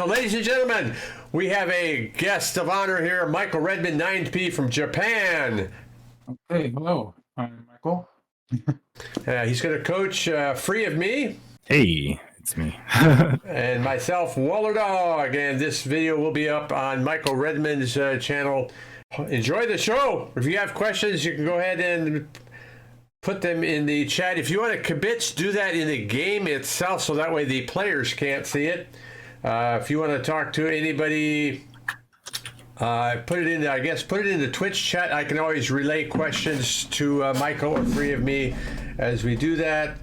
So, ladies and gentlemen, we have a guest of honor here, Michael Redmond, 9P from Japan. Hey, hello. I'm Michael. He's going to coach Free of Me. Hey, it's me. And myself, Wallerdog. And this video will be up on Michael Redmond's channel. Enjoy the show. If you have questions, you can go ahead and put them in the chat. If you want to kibitz, do that in the game itself, so that way the players can't see it. If you want to talk to anybody, put it in the Twitch chat. I can always relay questions to Michael or Free of Me as we do that.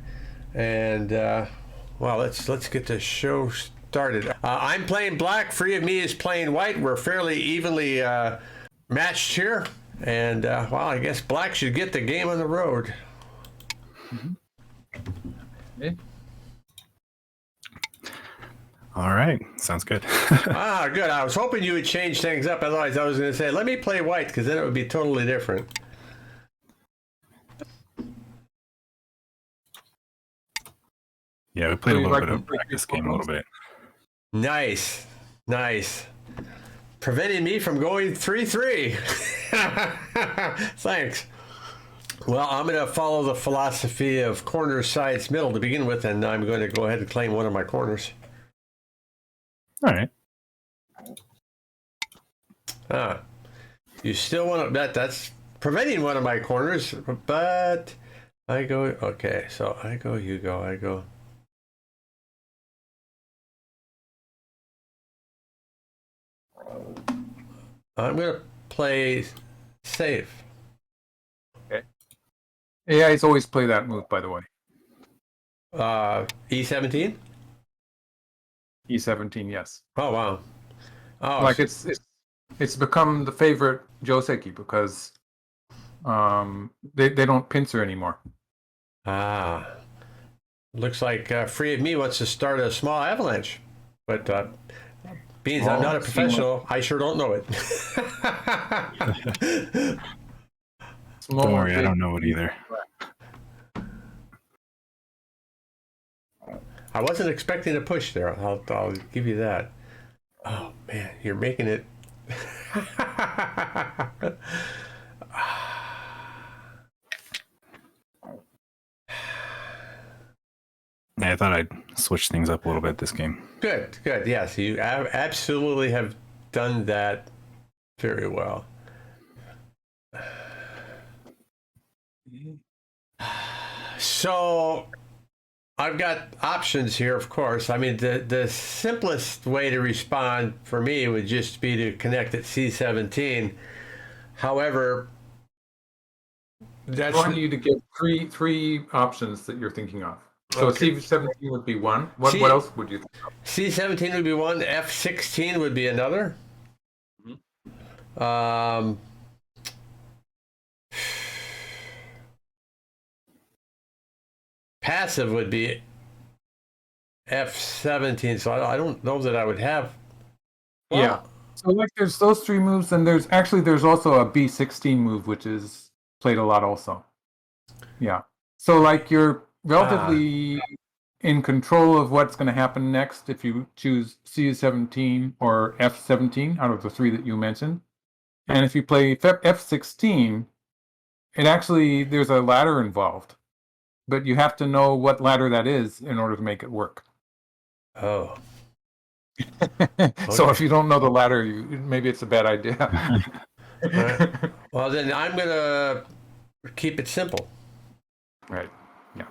And well, let's get the show started. I'm playing black. Free of Me is playing white. We're fairly evenly matched here, and well, I guess black should get the game on the road. Hey. All right, sounds good. Good. I was hoping you would change things up. Otherwise, I was going to say, let me play white, because then it would be totally different. Yeah, we played a little bit of practice game a little bit. Nice. Preventing me from going 3-3. Thanks. Well, I'm going to follow the philosophy of corners, sides, middle to begin with, and I'm going to go ahead and claim one of my corners. All right. You still want to bet that's preventing one of my corners, but I go, okay, so I go, you go, I go. I'm going to play safe. Okay. AI's always play that move, by the way. E17? E17, yes. Oh, wow. Oh, Like it's become the favorite Joseki because they don't pincer anymore. Looks like Free of Me wants to start a small avalanche, but being I'm not a professional, I sure don't know it. Don't worry, I don't know it either. I wasn't expecting a push there. I'll give you that. Oh man, you're making it. Yeah, I thought I'd switch things up a little bit this game. Good. Yes, you absolutely have done that very well. So I've got options here, of course. I mean, the simplest way to respond for me would just be to connect at C17. However, I want you to give three options that you're thinking of. So okay. C17 would be one. What else would you think of? C17 would be one. F16 would be another. Mm-hmm. Passive would be F17, so I don't know that I would have. Well, yeah. So like there's those three moves, and there's also a B16 move, which is played a lot also. Yeah. So like you're relatively in control of what's going to happen next if you choose C17 or F17 out of the three that you mentioned. And if you play F16, there's a ladder involved. But you have to know what ladder that is in order to make it work. Oh. So if you don't know the ladder, maybe it's a bad idea. Right. Well, then I'm going to keep it simple. Right. Yeah.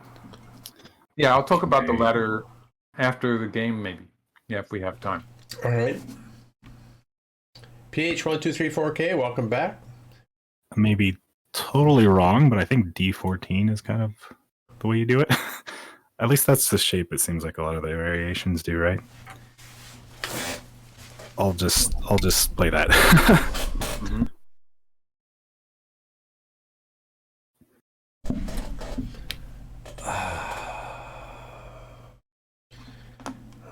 Yeah, I'll talk about the ladder after the game, maybe. Yeah, if we have time. All right. PH1234K, welcome back. Maybe totally wrong, but I think D14 is kind of the way you do it. At least that's the shape it seems like a lot of the variations do, right? I'll just play that. Mm-hmm.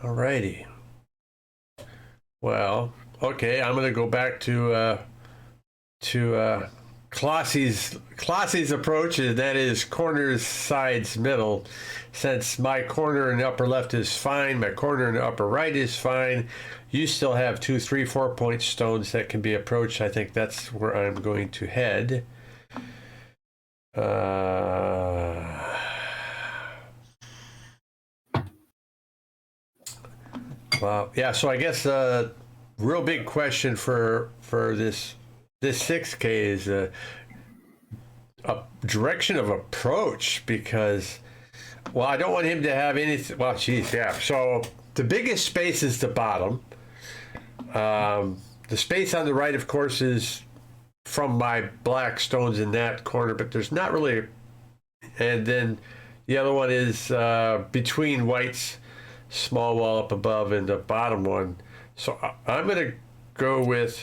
Alrighty. Well, okay, I'm going to go back to Classy's approach, and that is corners, sides, middle. Since my corner in the upper left is fine, my corner in the upper right is fine, you still have 2, 3, 4-point stones that can be approached. I think that's where I'm going to head. Well, yeah. So I guess real big question for this 6K is a direction of approach, because, well, I don't want him to have anything. Well, geez, yeah. So the biggest space is the bottom. The space on the right, of course, is from my black stones in that corner, but there's not really. And then the other one is between white's small wall up above and the bottom one. So I'm going to go with.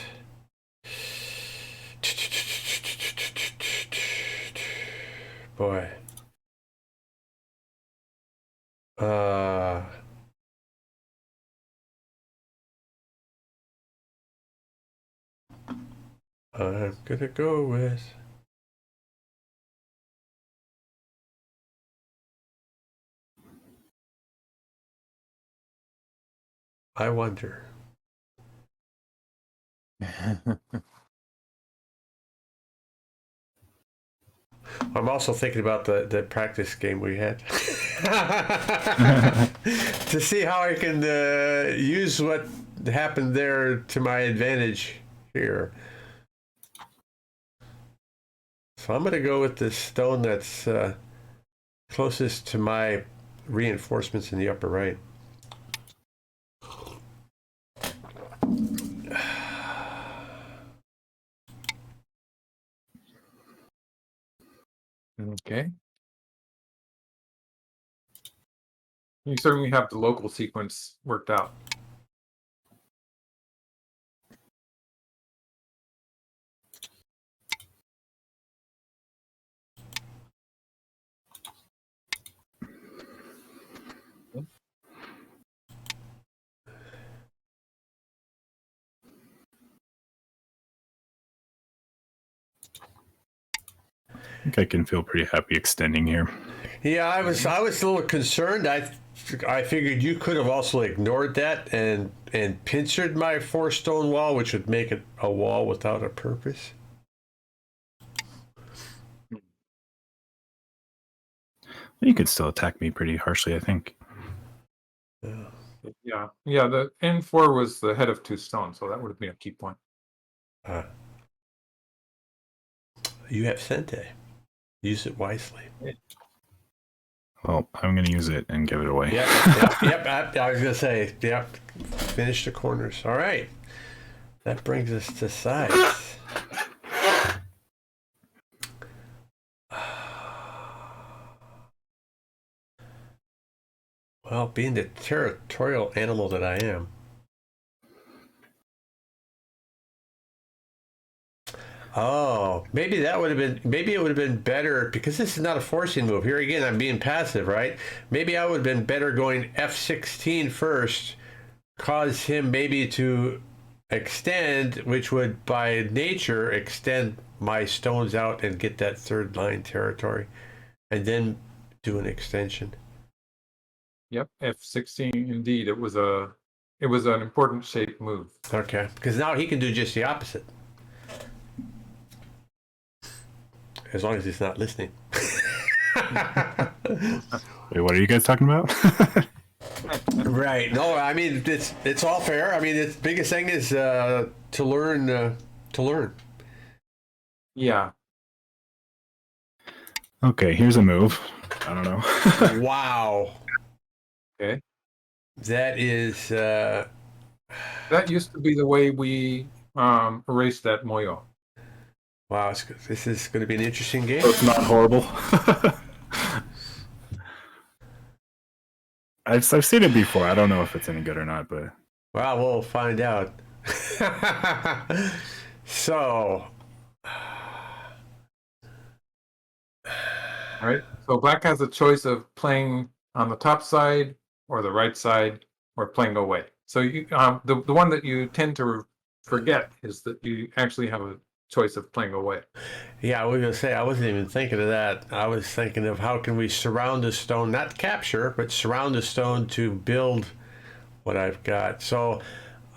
Boy. I'm gonna go with. I wonder. I'm also thinking about the practice game we had to see how I can use what happened there to my advantage here. So I'm going to go with the stone that's closest to my reinforcements in the upper right. Okay. You certainly have the local sequence worked out. I think I can feel pretty happy extending here. Yeah, I was a little concerned. I figured you could have also ignored that and pincered my 4-stone wall, which would make it a wall without a purpose. You could still attack me pretty harshly, I think. Yeah. The N4 was the head of 2 stones, so that would have been a key point. You have Sente. Use it wisely. Well, I'm going to use it and give it away. Yep. I was going to say, yep. Finish the corners. All right. That brings us to sides. Well, being the territorial animal that I am. Oh, maybe it would have been better, because this is not a forcing move. Here again, I'm being passive, right? Maybe I would have been better going F16 first, cause him maybe to extend, which would by nature extend my stones out and get that 3rd line territory, and then do an extension. Yep, F16 indeed. It was an important shape move. Okay, because now he can do just the opposite. As long as he's not listening. Wait, what are you guys talking about? Right. No, I mean, it's all fair. I mean, the biggest thing is to learn. Yeah. Okay, here's a move. I don't know. Wow. Okay. That is. That used to be the way we erased that moyo. Wow, this is going to be an interesting game. So it's not horrible. I've seen it before. I don't know if it's any good or not, but Well, we'll find out. So. All right. So black has a choice of playing on the top side or the right side, or playing away. So you, the one that you tend to forget is that you actually have a choice of playing away. Yeah, I was going to say, I wasn't even thinking of that. I was thinking of how can we surround a stone, not capture, but surround a stone to build what I've got. So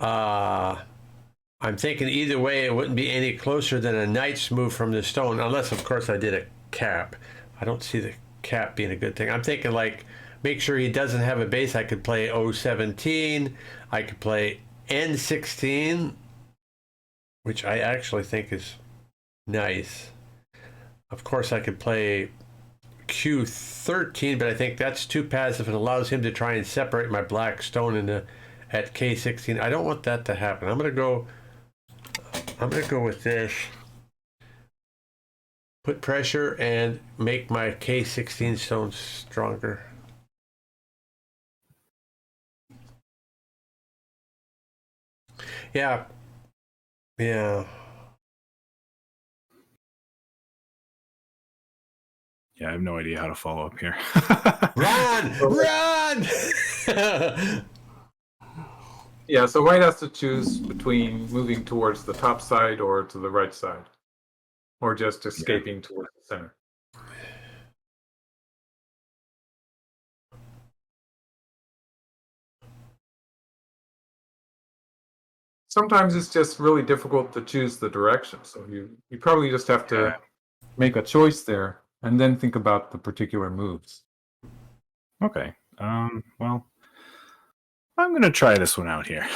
I'm thinking either way, it wouldn't be any closer than a knight's move from the stone, unless, of course, I did a cap. I don't see the cap being a good thing. I'm thinking, like, make sure he doesn't have a base. I could play O17. I could play N16, which I actually think is nice. Of course, I could play Q13, but I think that's too passive and allows him to try and separate my black stone at K16. I don't want that to happen. I'm gonna go with this. Put pressure and make my K16 stone stronger. Yeah. Yeah. Yeah, I have no idea how to follow up here. Run! Run! Yeah, so white has to choose between moving towards the top side or to the right side, or just escaping towards the center. Sometimes it's just really difficult to choose the direction, so you probably just have to make a choice there and then think about the particular moves. Okay. Well, I'm gonna try this one out here.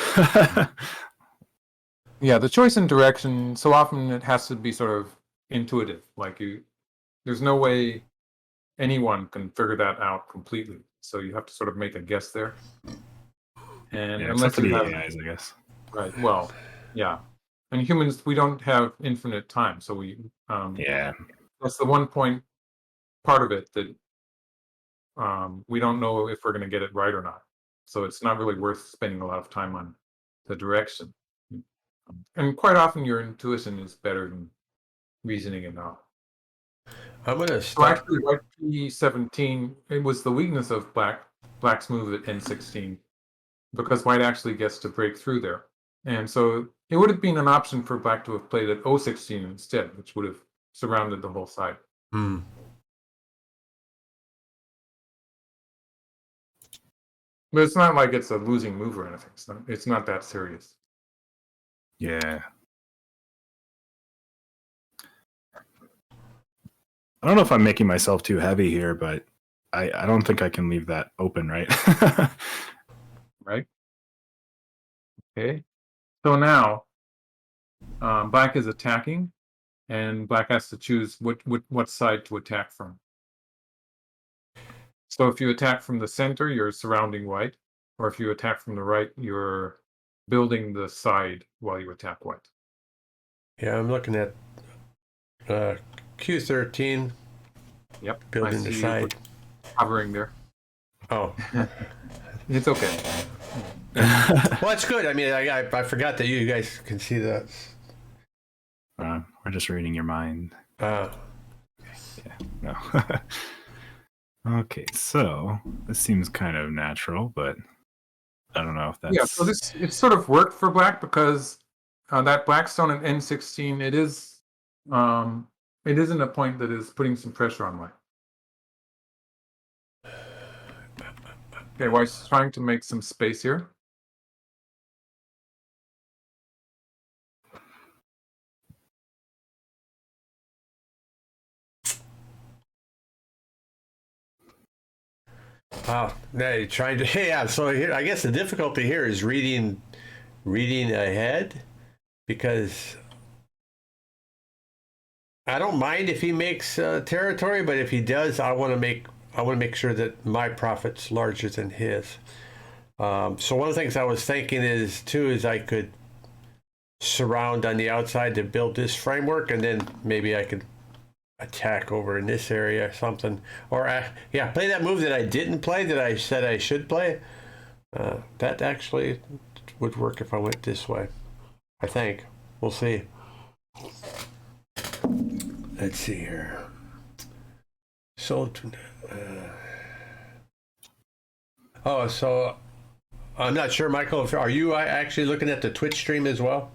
Yeah, the choice in direction, so often it has to be sort of intuitive. Like there's no way anyone can figure that out completely. So you have to sort of make a guess there. And Yeah, unless except for you the have, AIs, I guess. right, well, yeah. And humans, we don't have infinite time, so Yeah. that's the one part of it that we don't know if we're going to get it right or not. So it's not really worth spending a lot of time on the direction. And quite often your intuition is better than reasoning it out. I'm gonna So start. actually, white P17, it was the weakness of black's move at N16, because white actually gets to break through there. And so it would have been an option for black to have played at O16 instead, which would have surrounded the whole side. Hmm. But it's not like it's a losing move or anything. It's not that serious. Yeah. I don't know if I'm making myself too heavy here, but I don't think I can leave that open, right? Right? Okay. So now, black is attacking, and black has to choose what side to attack from. So if you attack from the center, you're surrounding white, or if you attack from the right, you're building the side while you attack white. Yeah, I'm looking at Q13. Yep. Building the side. Hovering there. Oh. It's okay. Well, it's good. I mean, I forgot that you guys can see that. We're just reading your mind. Yeah, no. Okay, so this seems kind of natural, but I don't know if that's... Yeah, so it sort of worked for black because that black stone at N16, it isn't a point that is putting some pressure on white. Okay, white's trying to make some space here. wow. Now you're trying to. Yeah. So here, I guess the difficulty here is reading ahead, because I don't mind if he makes territory, but if he does, I want to make sure that my profit's larger than his. So one of the things I was thinking is I could surround on the outside to build this framework, and then maybe I could attack over in this area or something, or play that move that I didn't play that I said I should play. That actually would work if I went this way, I think. We'll see. Let's see here. So so I'm not sure, Michael, are you actually looking at the Twitch stream as well?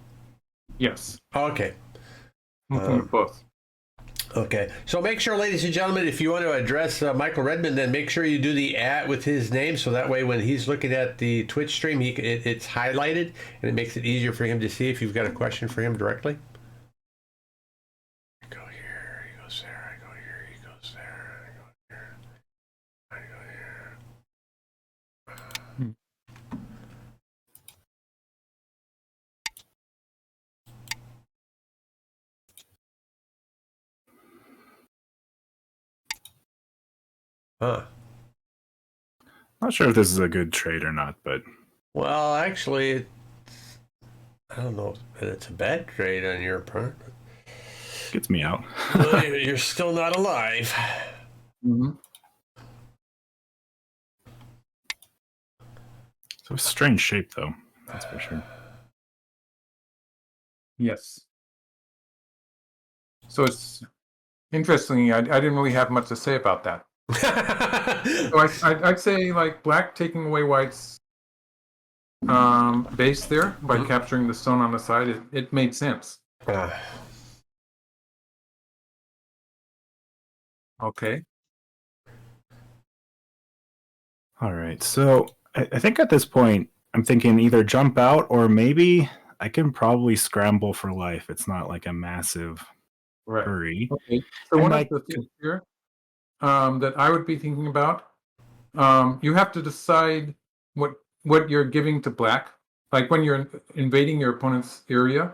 Yes. Okay. Both. Okay, so make sure, ladies and gentlemen, if you want to address Michael Redmond, then make sure you do the @ with his name, so that way when he's looking at the Twitch stream, it's highlighted, and it makes it easier for him to see if you've got a question for him directly. I go here, he goes there, I go here, he goes there, I go here, I go here. Huh. Not sure if this is a good trade or not, but Well, actually, I don't know that it's a bad trade on your part. gets me out. Well, you're still not alive. Mm-hmm. So strange shape, though. That's for sure. Yes. So it's interesting. I didn't really have much to say about that. So I'd say like black taking away white's base there by capturing the stone on the side. It made sense. Okay. All right. So I think at this point, I'm thinking either jump out or maybe I can probably scramble for life. It's not like a massive hurry. Okay. So And one like- of the things here that I would be thinking about, you have to decide what you're giving to black. Like when you're invading your opponent's area,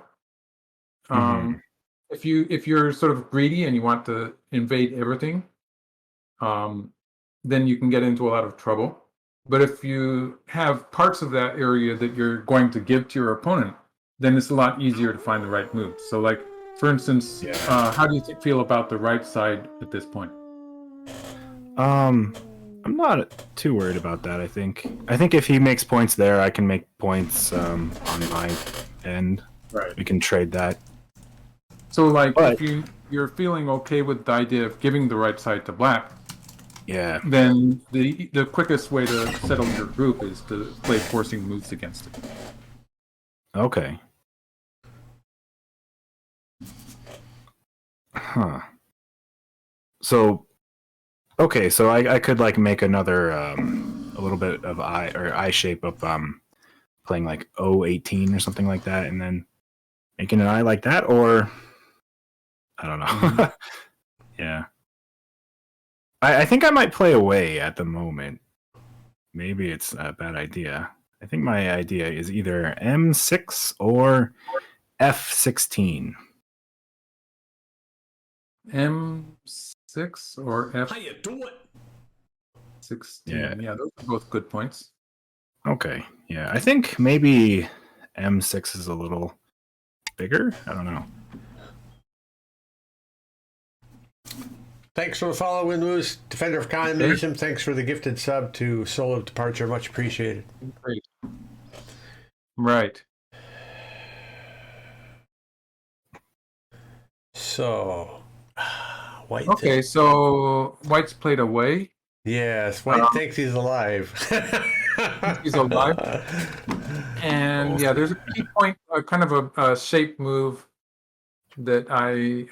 if you're sort of greedy and you want to invade everything, then you can get into a lot of trouble. But if you have parts of that area that you're going to give to your opponent, then it's a lot easier to find the right move. So, like for instance, how do you feel about the right side at this point? I'm not too worried about that. I think if he makes points there, I can make points on my end. Right. We can trade that. So, like, But- if you're feeling okay with the idea of giving the right side to black, Yeah. then the quickest way to settle your group is to play forcing moves against it. Okay. Huh. So, okay, so I could like make another a little bit of eye shape of playing like 018 or something like that, and then making an eye like that, or I don't know. Yeah. I think I might play away at the moment. Maybe it's a bad idea. I think my idea is either M6 or F16. M6 or How you doing? F16. Yeah. Yeah, those are both good points. Okay. Yeah, I think maybe M6 is a little bigger. I don't know. Thanks for the follow, Winloose, Defender of Communism. Thanks for the gifted sub to Soul of Departure. Much appreciated. Great. Right. So, White. Okay, so White's played away. Yes, White thinks he's alive. He's alive. And yeah, there's a key point, kind of a shape move that I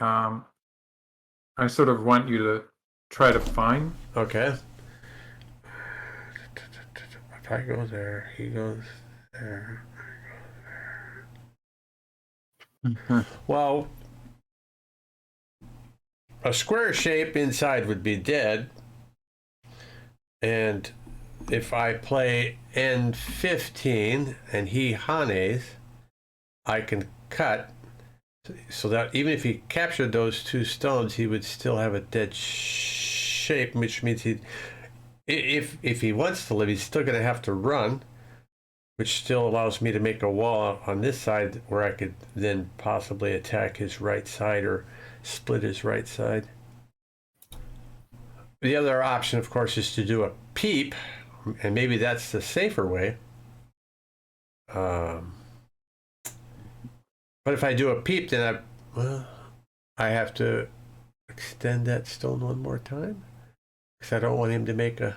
sort of want you to try to find. Okay. If I go there, he goes there. Well, a square shape inside would be dead. And if I play N15 and he Hanes, I can cut so that even if he captured those two stones, he would still have a dead shape, which means if he wants to live, he's still going to have to run, which still allows me to make a wall on this side where I could then possibly attack his right side or split his right side. The other option, of course, is to do a peep, and maybe that's the safer way. But if I do a peep, then I have to extend that stone one more time, because I don't want him to make a...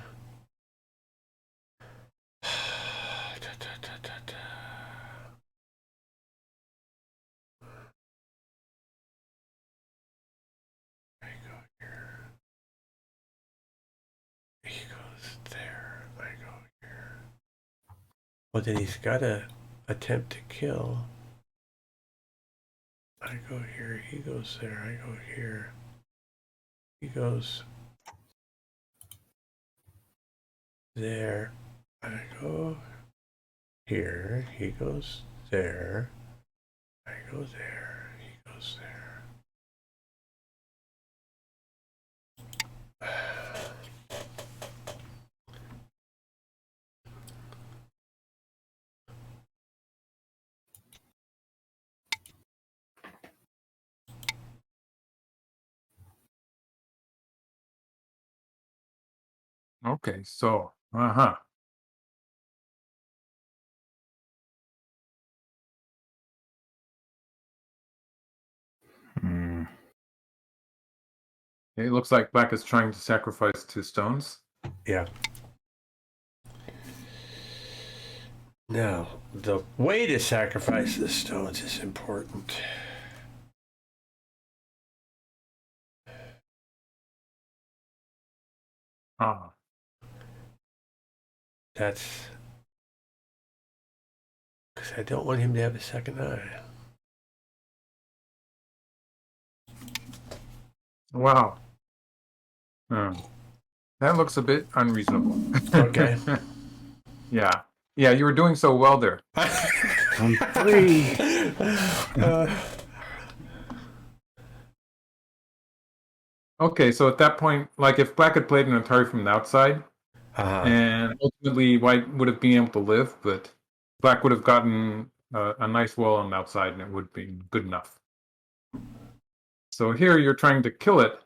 Well, then he's got to attempt to kill. I go here, he goes there, I go here. He goes there, I go here, he goes there, I go there, he goes there. Okay, so uh-huh. Hmm. It looks like black is trying to sacrifice 2 stones. Yeah. Now, the way to sacrifice the stones is important. Ah, That's because I don't want him to have a second eye. wow. That looks a bit unreasonable. Okay. Yeah. Yeah, you were doing so well there. I'm free. Okay, so at that point, like if black had played an Atari from the outside, and ultimately white would have been able to live, but black would have gotten a nice wall on the outside and it would be good enough. So here you're trying to kill it,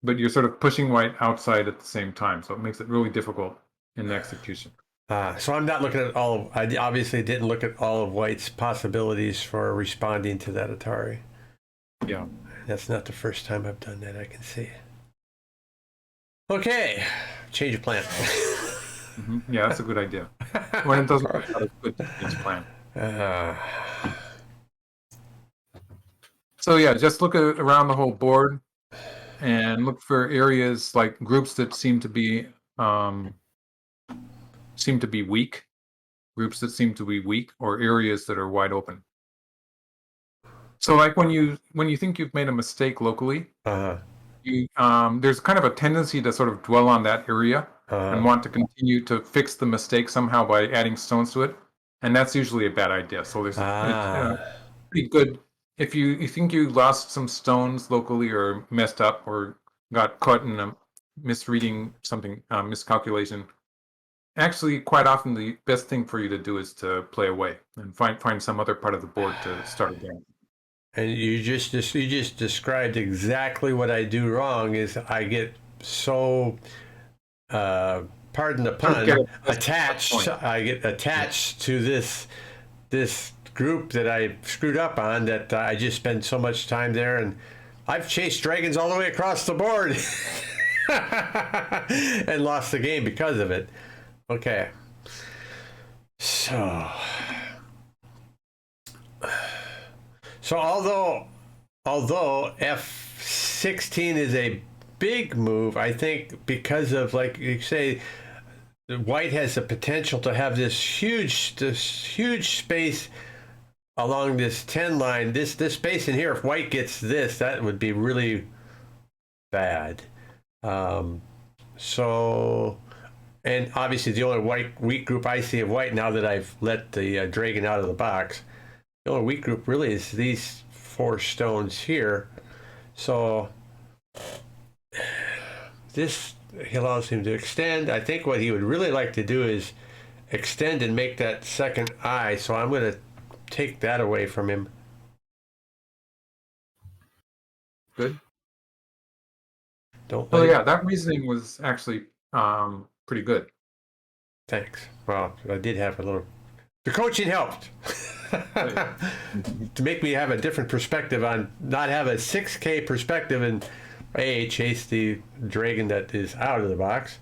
but you're sort of pushing white outside at the same time, so it makes it really difficult in the execution. So I'm not looking at all of, I obviously didn't look at all of white's possibilities for responding to that Atari. Yeah. That's not the first time I've done that, I can see. Okay, change of plan. Yeah, that's a good idea. When it doesn't work out, it's good to change plan. So yeah, just look at around the whole board and look for areas like groups that seem to be weak, groups that seem to be weak, or areas that are wide open. So like when you think you've made a mistake locally, there's kind of a tendency to sort of dwell on that area and want to continue to fix the mistake somehow by adding stones to it, and that's usually a bad idea. So there's it's pretty good if you think you lost some stones locally or messed up or got caught in a misreading something, miscalculation. Actually, quite often the best thing for you to do is to play away and find some other part of the board to start again. And you just described exactly what I do wrong. Is I get so, pardon the pun, attached. I get attached to this group that I screwed up on, that I just spend so much time there, and I've chased dragons all the way across the board and lost the game because of it. Okay. So although F16 is a big move, I think because of, like you say, white has the potential to have this huge space along this 10 line. This space in here, if white gets this, that would be really bad. So, and obviously the only weak group I see of white, now that I've let the dragon out of the box, the only weak group really is these 4 stones here. So this allows him to extend. I think what he would really like to do is extend and make that second eye. So I'm going to take that away from him. Good. Don't. Oh yeah, that reasoning was actually pretty good. Thanks. Well, I did have a little. The coaching helped to make me have a different perspective on, not have a 6K perspective and A, chase the dragon that is out of the box,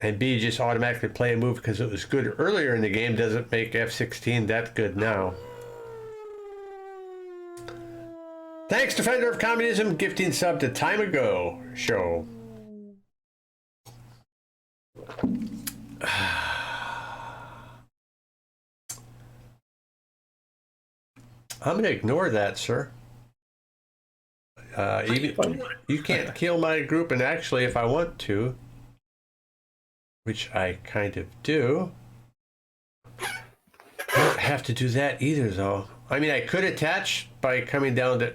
and B, just automatically play a move because it was good earlier in the game doesn't make F16 that good now. Thanks, Defender of Communism, gifting sub to Time Ago Show. I'm going to ignore that, sir. Even you can't kill my group, and actually, if I want to, which I kind of do, I don't have to do that either, though. I mean, I could attach by coming down to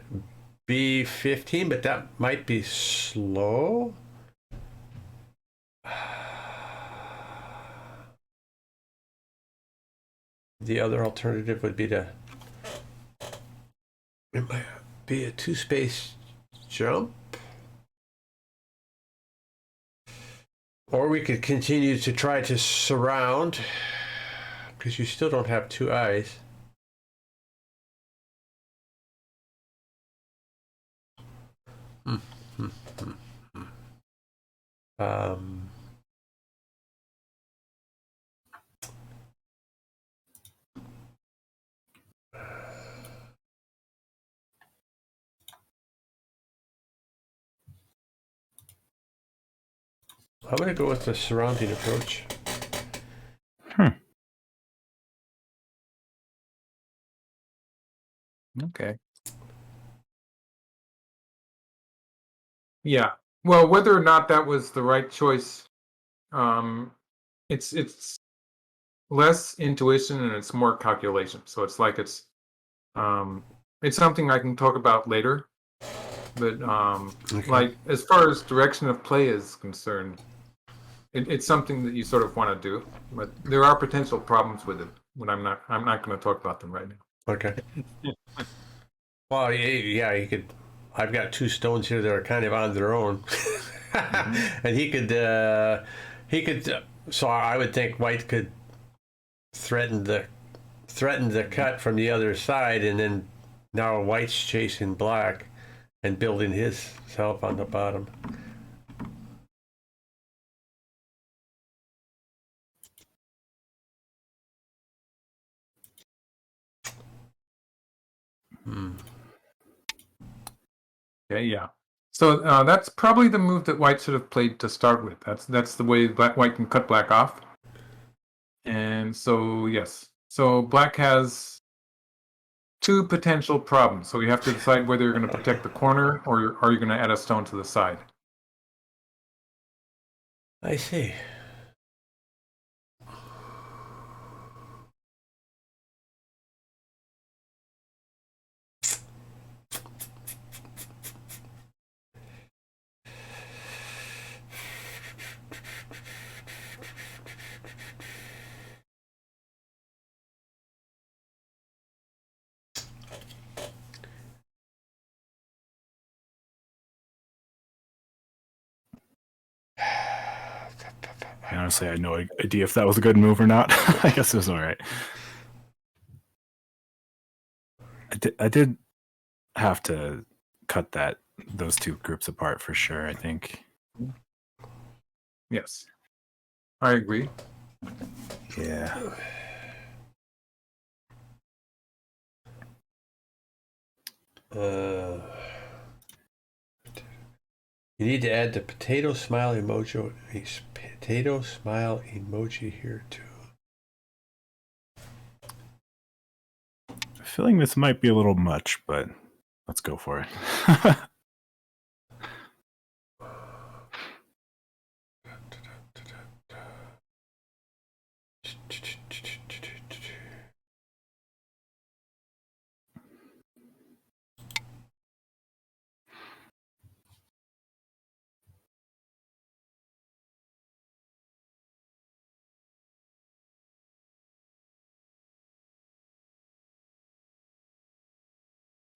B15, but that might be slow. The other alternative would be to, it might be a 2-space jump. Or we could continue to try to surround, because you still don't have 2 eyes. Um, I'm going to go with the surrounding approach. Okay. Yeah. Well, whether or not that was the right choice, it's less intuition and it's more calculation. So it's like it's something I can talk about later. But Okay. like as far as direction of play is concerned, it's something that you sort of want to do. But there are potential problems with it. But I'm not going to talk about them right now. Okay. Well, yeah, you could. I've got 2 stones here that are kind of on their own, and he could. So I would think White could threaten the cut from the other side, and then now White's chasing Black and building his self on the bottom. Okay, yeah. So that's probably the move that White should have played to start with. That's the way White can cut Black off. And so yes, so Black has 2 potential problems. So you have to decide whether you're going to protect the corner or are you going to add a stone to the side. I see. Honestly, I had no idea if that was a good move or not. I guess it was all right. I did have to cut those 2 groups apart for sure, I think. Yes, I agree. Yeah. You need to add the potato smile emoji. Potato smile emoji here too. I'm feeling this might be a little much, but let's go for it.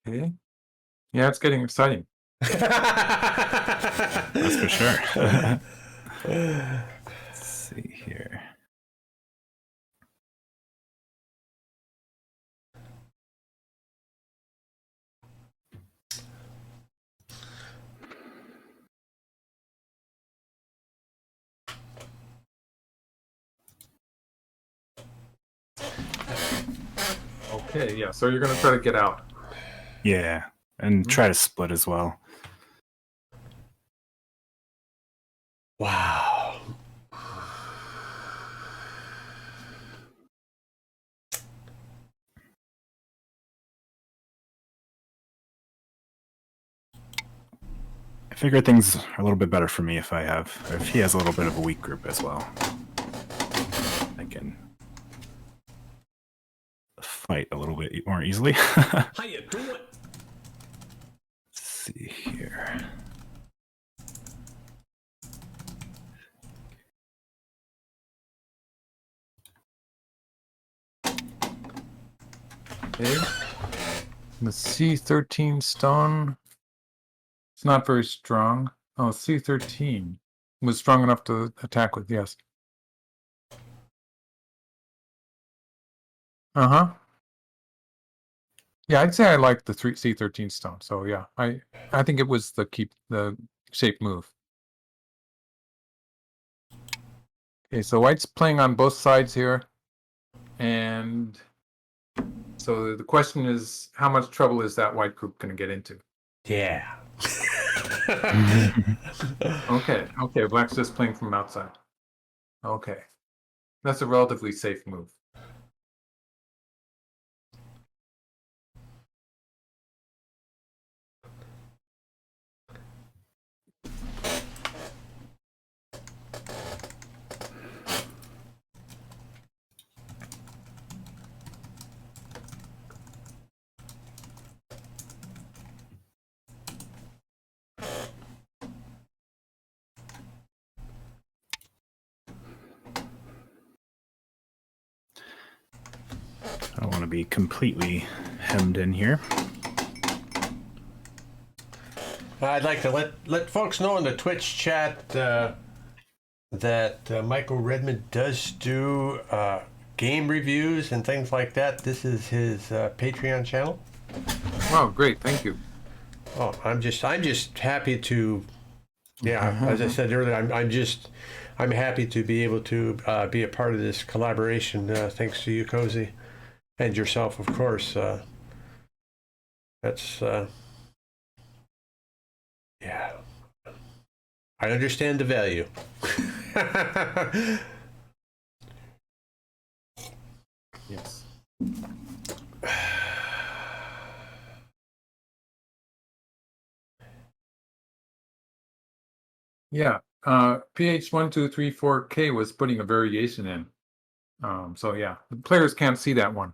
Okay. Yeah, it's getting exciting. That's for sure. Let's see here. Okay, yeah. So you're going to try to get out. Yeah, and try to split as well. Wow. figure things are a little bit better for me if he has a little bit of a weak group as well. I can fight a little bit more easily. How you doing? Let's see here. Okay. The C13 stone. It's not very strong. Oh, C13 was strong enough to attack with, yes. Uh-huh. Yeah, I'd say I like the C13 stone. So yeah, I think it was the shape move. Okay, so white's playing on both sides here. And so the question is, how much trouble is that white group going to get into? Yeah. Okay, black's just playing from outside. Okay. That's a relatively safe move. I don't want to be completely hemmed in here. I'd like to let folks know in the Twitch chat that Michael Redmond does do game reviews and things like that. This is his Patreon channel. Oh, great! Thank you. Oh, I'm just happy to. Yeah, as I said earlier, I'm happy to be able to be a part of this collaboration. Thanks to you, Cozy, and yourself, of course. That's yeah. I understand the value. Yes. Yeah. PH1234K was putting a variation in. So yeah, the players can't see that one.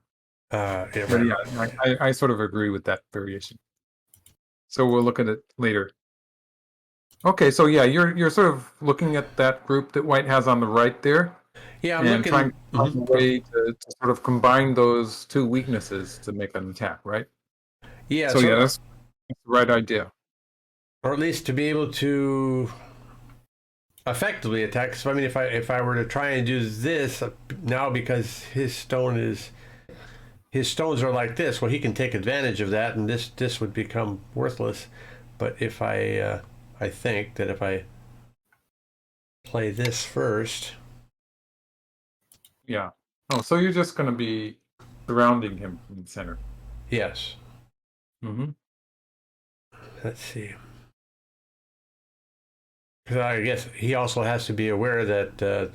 Yeah, But right. yeah, I sort of agree with that variation. So we'll look at it later. Okay, so yeah, you're sort of looking at that group that white has on the right there. Yeah, I'm and looking. trying to find a way to sort of combine those two weaknesses to make an attack, right? Yeah, So yeah, that's the right idea. or at least to be able to effectively attack. So I mean, if I were to try and do this now, because his stones are like this, well, he can take advantage of that, and this would become worthless. But if I think that if I play this first, Yeah. Oh, so you're just going to be surrounding him from the center. yes. Mm-hmm. Let's see. Because I guess he also has to be aware that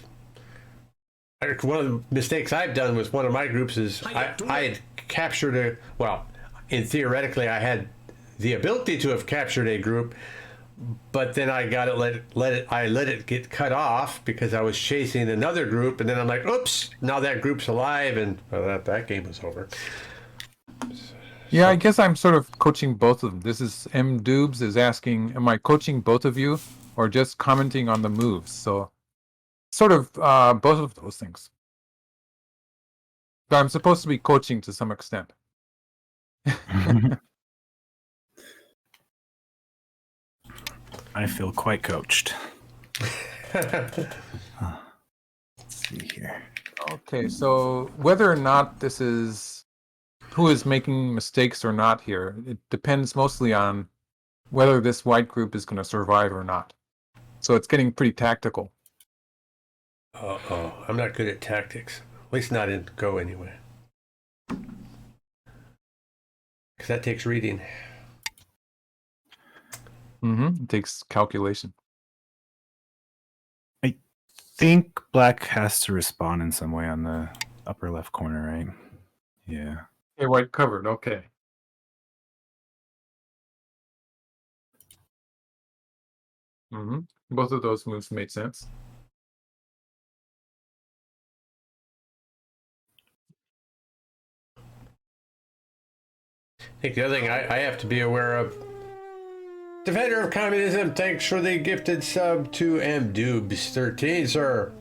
one of the mistakes I've done with one of my groups is I had captured theoretically I had the ability to have captured a group, but then I got it let it get cut off because I was chasing another group, and then I'm like, oops, now that group's alive, and that game was over. Yeah, I guess I'm sort of coaching both of them. This is M. Dubes is asking, am I coaching both of you or just commenting on the moves? So sort of both of those things. But I'm supposed to be coaching to some extent. I feel quite coached. Let's see here. Okay, so whether or not this is who is making mistakes or not here, it depends mostly on whether this white group is going to survive or not. So it's getting pretty tactical. I'm not good at tactics. At least not in Go anyway. Because that takes reading. Mm-hmm. It takes calculation. I think black has to respond in some way on the upper left corner, right? Yeah. Okay, white covered. Okay. Both of those moves made sense. I think the other thing I have to be aware of, Defender of Communism, thanks for the gifted sub to mdubes13, sir.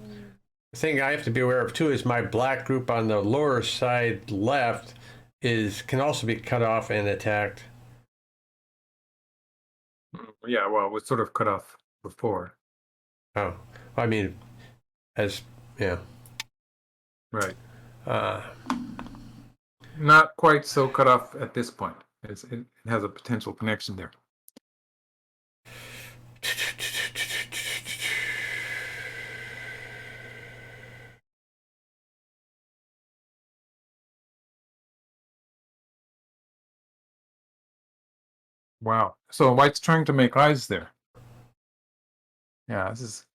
The thing I have to be aware of too is my black group on the lower side left can also be cut off and attacked. Yeah, well, it was sort of cut off before. Oh, I mean, yeah. Right. Not quite so cut off at this point. It has a potential connection there. Wow. So White's trying to make eyes there. Yeah, this is...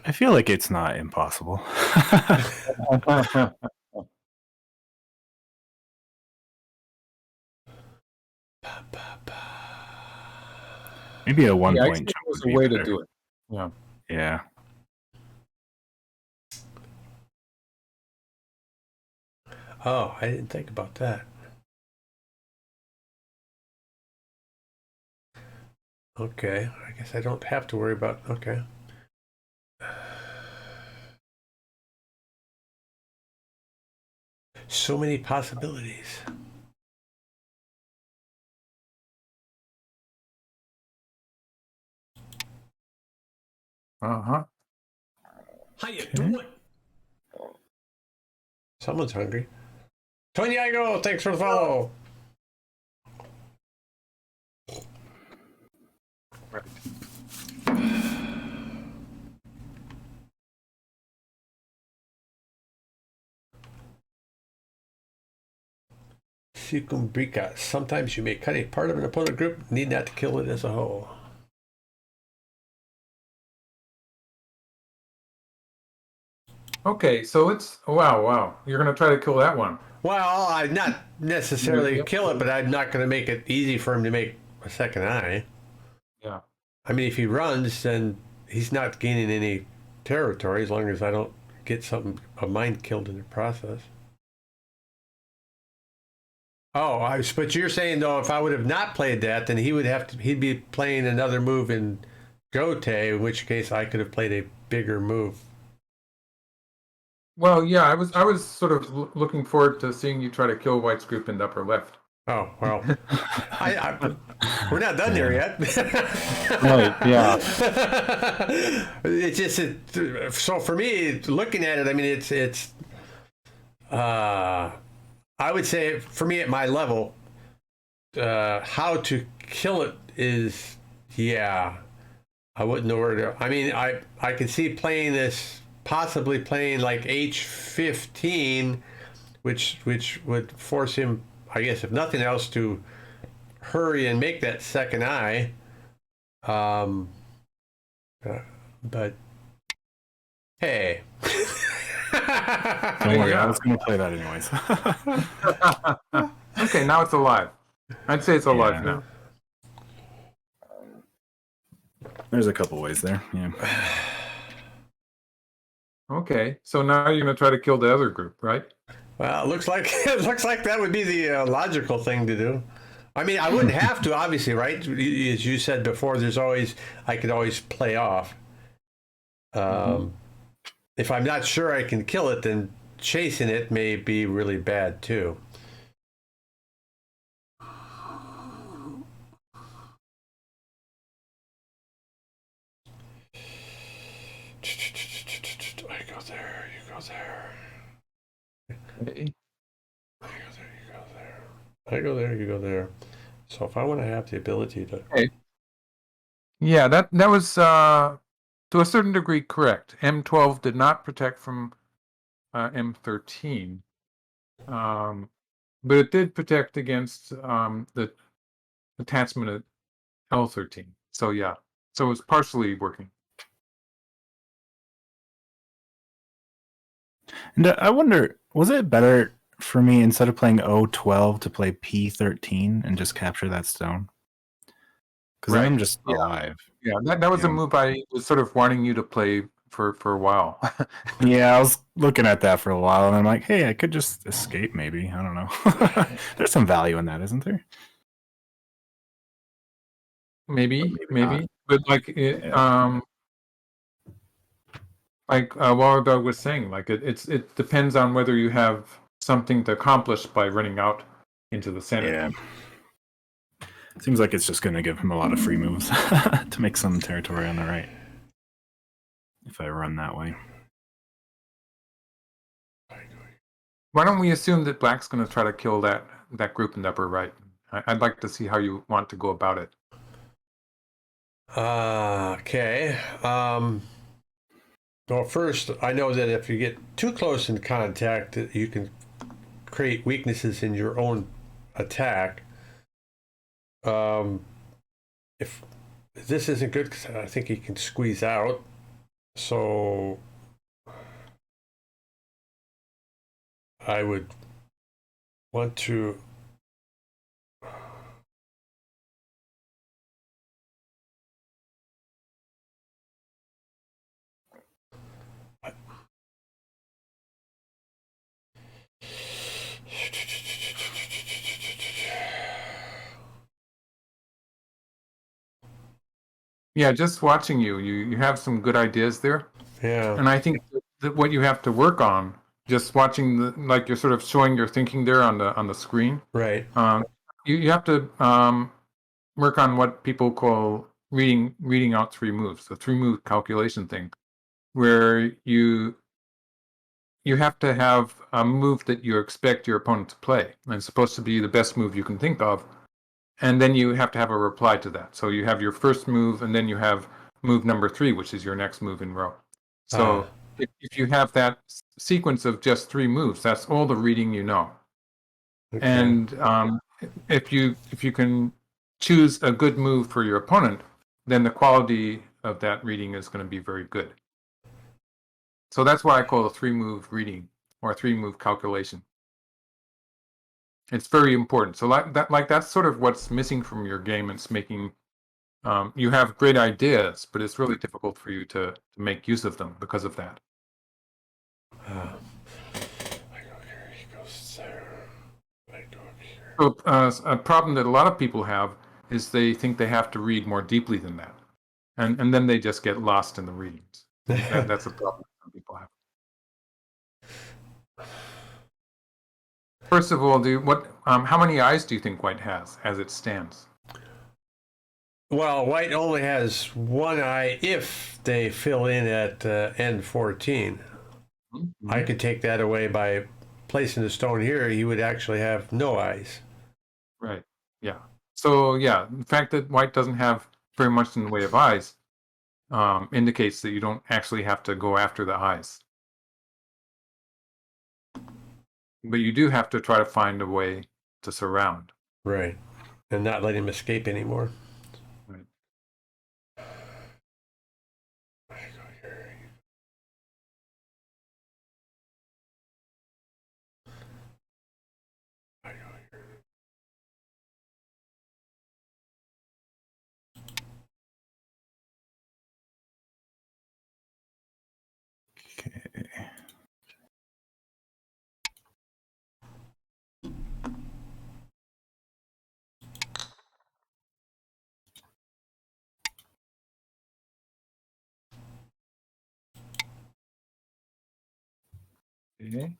I feel like it's not impossible. Maybe a 1 point jump was would a way be to do it. Yeah. Yeah. Oh, I didn't think about that. Okay, I guess I don't have to worry about, okay. So many possibilities. Uh-huh. How you doing? Someone's hungry. Toniago, thanks for the follow. Right. Sucumbrica. Sometimes you may cut a part of an opponent group, need not to kill it as a whole. Okay, so it's... Wow. You're going to try to kill that one. Well, I'd not necessarily kill it, but I'm not going to make it easy for him to make a second eye. Yeah. I mean, if he runs, then he's not gaining any territory as long as I don't get something of mine killed in the process. Oh, but you're saying though, if I would have not played that, then he'd be playing another move in Gote, in which case I could have played a bigger move. Well, yeah, I was sort of looking forward to seeing you try to kill White's group in the upper left. Oh, well, we're not done there yet. Right, yeah. It's just, so for me, looking at it, I mean, I would say for me at my level, how to kill it is, yeah, I wouldn't know where to, I mean, I can see playing this, possibly playing like H15, which would force him, I guess, if nothing else, to hurry and make that second eye. But hey. Don't worry, I was going to play that anyways. Okay, now it's alive. I'd say it's alive now. There's a couple ways there, yeah. Okay, so now you're going to try to kill the other group, right? Well, it looks like that would be the logical thing to do. I mean, I wouldn't have to, obviously, right? As you said before, I could always play off. If I'm not sure I can kill it, then chasing it may be really bad too. I go there, you go there. Okay. I go there, you go there. I go there, you go there. So if I want to have the ability to... Okay. Yeah, that was to a certain degree correct. M12 did not protect from M13, but it did protect against the attachment at L13. So yeah, so it was partially working. And I wonder, was it better for me, instead of playing O12, to play P13 and just capture that stone? because then I'm just alive. Yeah, that was a move I was sort of wanting you to play for a while. Yeah, I was looking at that for a while, and I'm like, hey, I could just escape. Maybe, I don't know. There's some value in that, isn't there? maybe, not. but Yeah. like Wallerdog was saying, like it depends on whether you have something to accomplish by running out into the center. Yeah. Seems like it's just going to give him a lot of free moves to make some territory on the right. If I run that way. Why don't we assume that Black's going to try to kill that group in the upper right? I'd like to see how you want to go about it. Okay. Well, first, I know that if you get too close in contact, you can create weaknesses in your own attack. If this isn't good, because I think he can squeeze out. So I would want to. Yeah, just watching you have some good ideas there. Yeah. And I think that what you have to work on, just watching like you're sort of showing your thinking there on the screen. Right. You have to work on what people call reading out three moves, the 3-move calculation thing, where you have to have a move that you expect your opponent to play, and it's supposed to be the best move you can think of, and then you have to have a reply to that. So you have your first move, and then you have move number 3, which is your next move in row. So if you have that sequence of just 3 moves, that's all the reading you know. Okay. And if you can choose a good move for your opponent, then the quality of that reading is going to be very good. So that's what I call a 3-move reading or a 3-move calculation. It's very important. So that's sort of what's missing from your game. It's making you have great ideas, but it's really difficult for you to make use of them because of that. I go here, he goes there. I go here. So a problem that a lot of people have is they think they have to read more deeply than that, and then they just get lost in the readings. That's a problem some people have. First of all, how many eyes do you think White has as it stands? Well, White only has one eye if they fill in at N14. Mm-hmm. I could take that away by placing the stone here. He would actually have no eyes. Right. Yeah. So yeah, the fact that White doesn't have very much in the way of eyes indicates that you don't actually have to go after the eyes. But you do have to try to find a way to surround. Right. And not let him escape anymore. Right. I go here. I go here. Okay. Okay.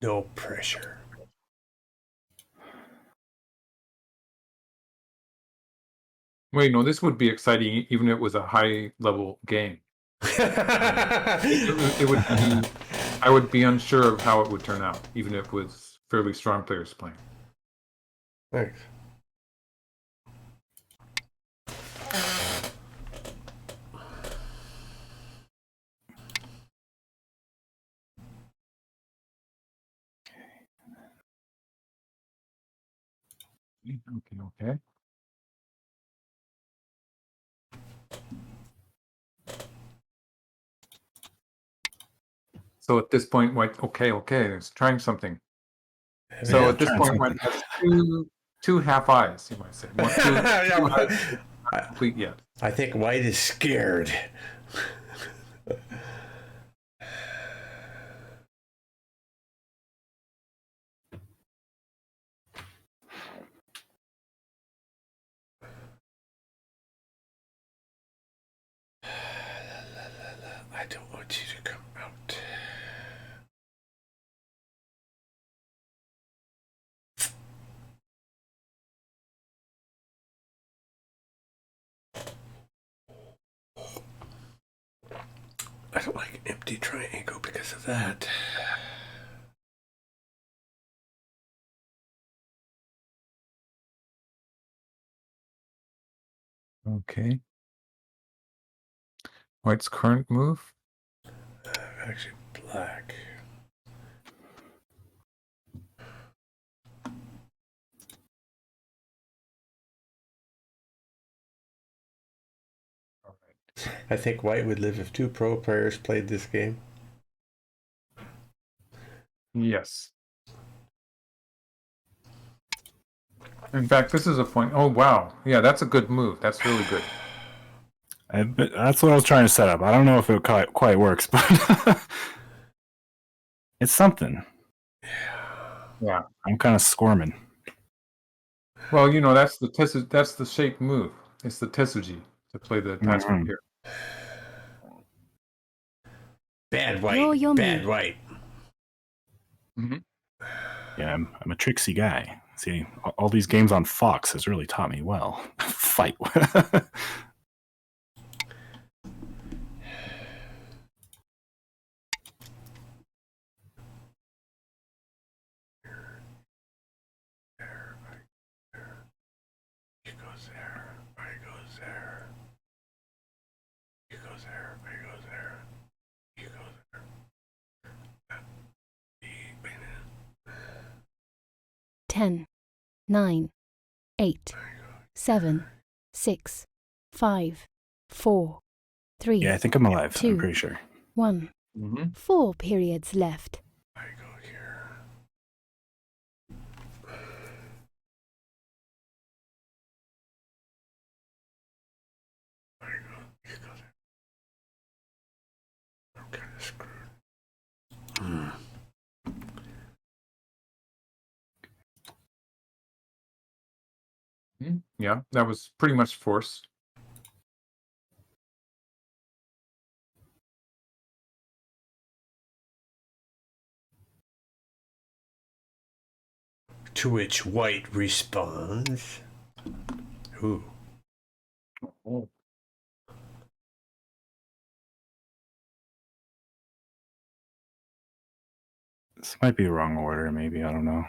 No pressure. Wait, no, this would be exciting even if it was a high-level game. It would be, I would be unsure of how it would turn out, even if it was fairly strong players playing. Thanks. Okay. So at this point, white, okay, it's trying something. So Yeah, at this trying point, white has two half eyes, you might say. Two eyes not complete yet. I think white is scared. I don't want you to come out. I don't like an empty triangle because of that. Okay. White's current move. Actually, black. All right. I think white would live if 2 pro players played this game. Yes. In fact, this is a point. Oh, wow. Yeah, that's a good move. That's really good. That's what I was trying to set up. I don't know if it quite works, but it's something. Yeah. I'm kind of squirming. Well, that's the shape move. It's the Tetsuji to play the attachment here. Bad white. Bad white. Mm-hmm. Yeah, I'm a tricksy guy. See, all these games on Fox has really taught me well. Fight. He goes there. I goes there. He goes there. I goes there. He goes there. Wait a minute. 10, 9, 8, 7, 6, 5, 4, 3, Yeah, I think I'm alive. I'm 2, pretty sure. 1. Mm-hmm. 4 periods left. I go here. I go. He goes there. I'm kind of screwed. Yeah, that was pretty much force. To which white responds. Ooh. Oh. This might be the wrong order, maybe. I don't know.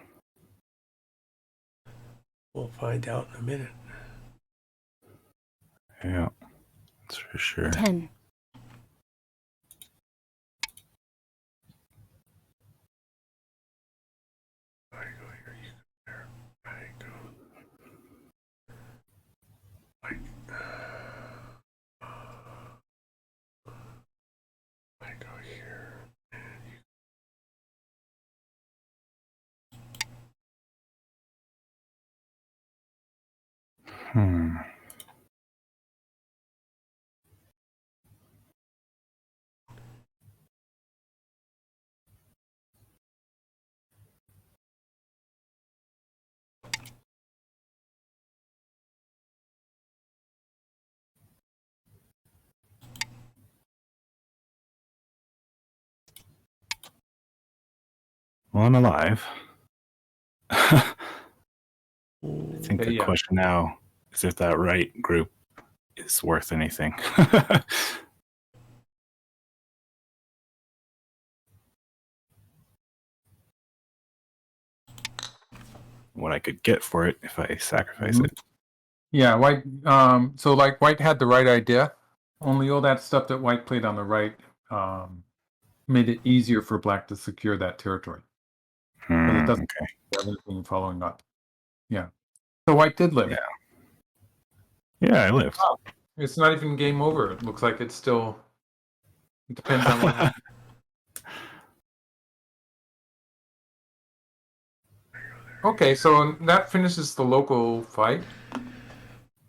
We'll find out in a minute. Yeah, that's for sure. 10, I go here. You go there. I go. I go here. And you. Hmm. Well, I'm alive. I think the Yeah. question now is if that right group is worth anything. What I could get for it if I sacrifice Mhm. it. Yeah, white. So like white had the right idea. Only all that stuff that white played on the right made it easier for black to secure that territory. But it doesn't Okay. have anything following up. Yeah. So white did live. Yeah, I lived. Oh, it's not even game over. It looks like it's still. It depends on what happens. Okay, so that finishes the local fight.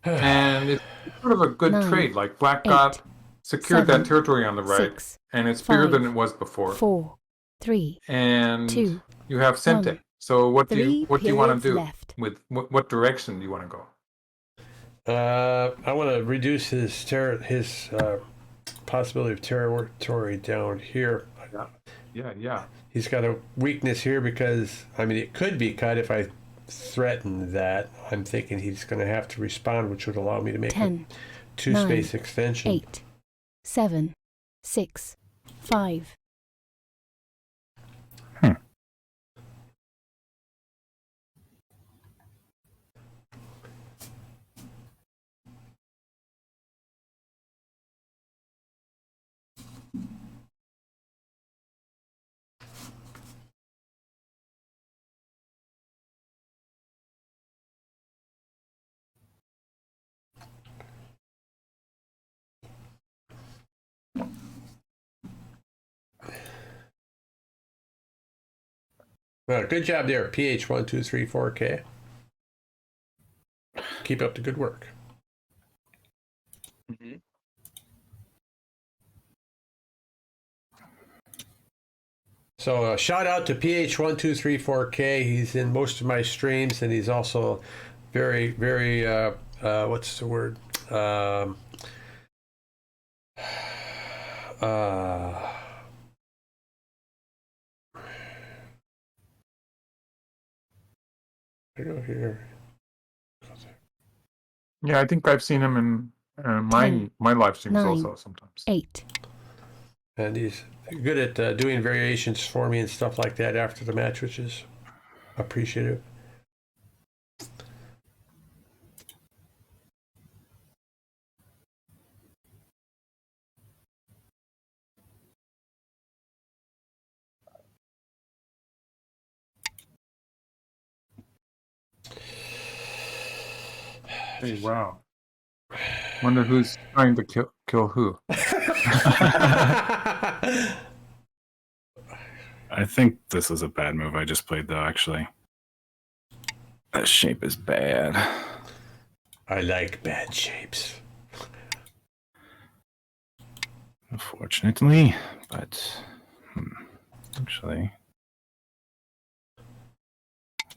And it's sort of a good 9, trade. Like Black 8, got secured 7, that territory on the right, 6, and it's bigger than 5, it was before. 4, 3, And 2, you have Sente. 1. So what do 3 you want to periods do? left. With what direction do you want to go? I want to reduce his possibility of territory down here. Yeah. He's got a weakness here because, I mean, it could be cut if I threaten that. I'm thinking he's going to have to respond, which would allow me to make 10, a two-space extension. 8, 7, 6, 5. Well, good job there, PH1234K. Keep up the good work. So shout out to PH1234K. He's in most of my streams, and he's also very, very, what's the word? I go here. Yeah, I think I've seen him in my live streams 9, also sometimes. 8. And he's good at doing variations for me and stuff like that after the match, which is appreciative. Hey, wow. Wonder who's trying to kill who. I think this is a bad move I just played, though, actually. That shape is bad. I like bad shapes. Unfortunately, but actually,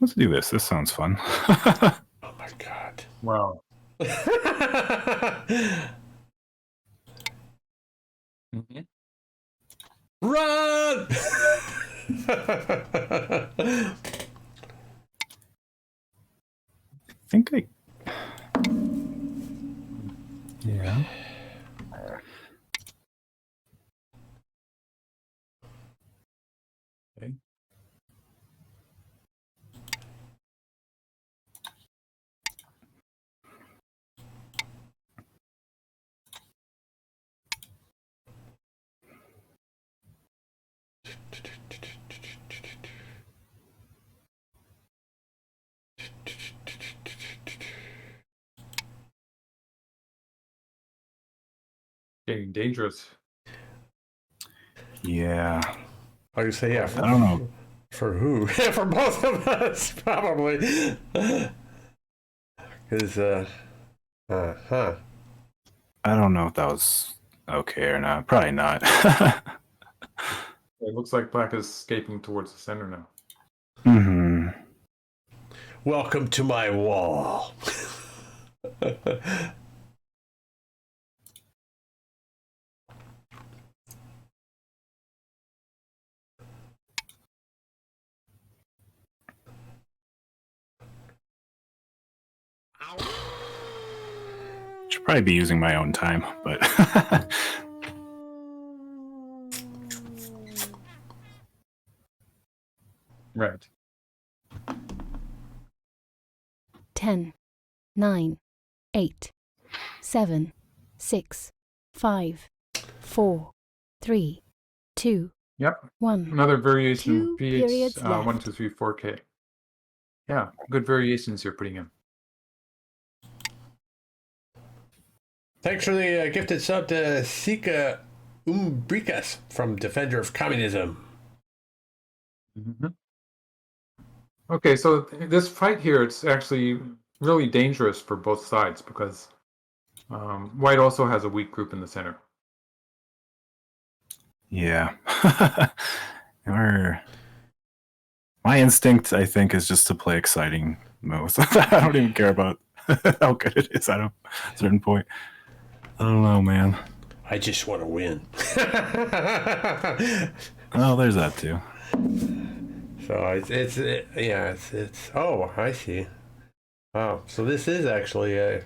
let's do this. This sounds fun. Oh my god. Wow. Run! I think I... Yeah. Okay. Getting dangerous. Yeah. I would say, yeah. I don't know. For who? For both of us, probably. Because, I don't know if that was okay or not. Probably not. It looks like Black is escaping towards the center now. Mm-hmm. Welcome to my wall. Should probably be using my own time, but... Right. 10, 9, 8, 7, 6, 5, 4, 3, 2, Yep. 1. Another variation 2 PH periods left. 1, 2, 3, 4K. Yeah, good variations you're putting in. Thanks for the gifted sub to Sika Umbrikas from Defender of Communism. Mm-hmm. Okay, so this fight here, it's actually really dangerous for both sides because white also has a weak group in the center. Yeah. Or my instinct, I think, is just to play exciting moves. I don't even care about how good it is at a certain point. I don't know, man. I just want to win. Oh, there's that too. So it's oh, I see. Wow. So this is actually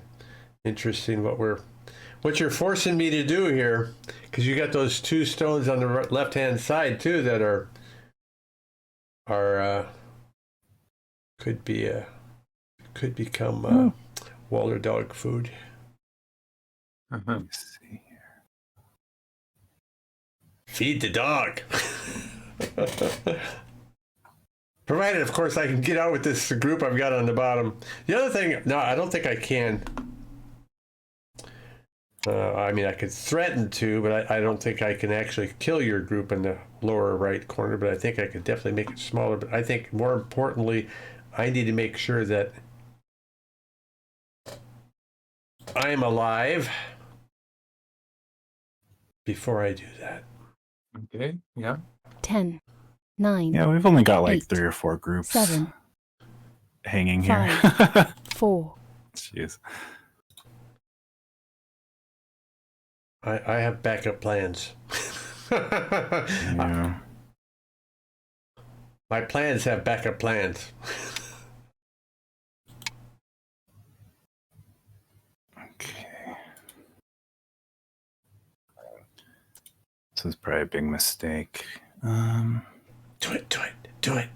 interesting what you're forcing me to do here, because you got those two stones on the left hand side too that are could become Wallerdog food. Let's see. Feed the dog. Provided, of course, I can get out with this group I've got on the bottom. The other thing, no, I don't think I can. I mean, I could threaten to, but I don't think I can actually kill your group in the lower right corner, but I think I could definitely make it smaller. But I think more importantly, I need to make sure that I'm alive before I do that. Okay, yeah. 10, 9, Yeah, we've only got like 8, 3 or 4 groups 7, hanging here. 4. Jeez. I have backup plans. Yeah. My plans have backup plans. Okay. This is probably a big mistake. Do it, do it, do it.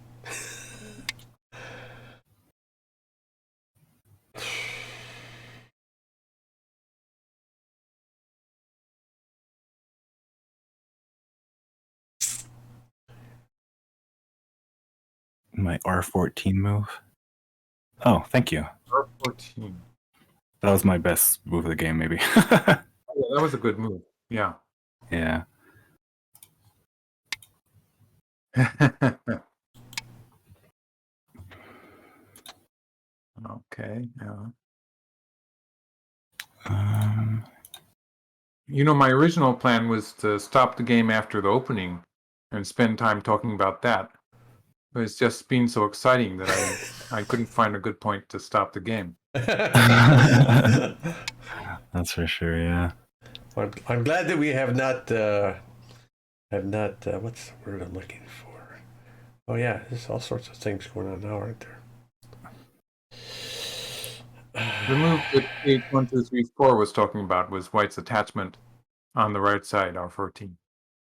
My R14 move. Oh, thank you. R14. That was my best move of the game, maybe. Oh, yeah, that was a good move. Yeah. Yeah. Okay, yeah. Um, My original plan was to stop the game after the opening and spend time talking about that. But it's just been so exciting that I couldn't find a good point to stop the game. that's for sure, yeah. I'm glad that we have not what's the word I'm looking for? Oh yeah, there's all sorts of things going on now, aren't there? The move that 8, 1, 2, 3, 4 was talking about was white's attachment on the right side, R14.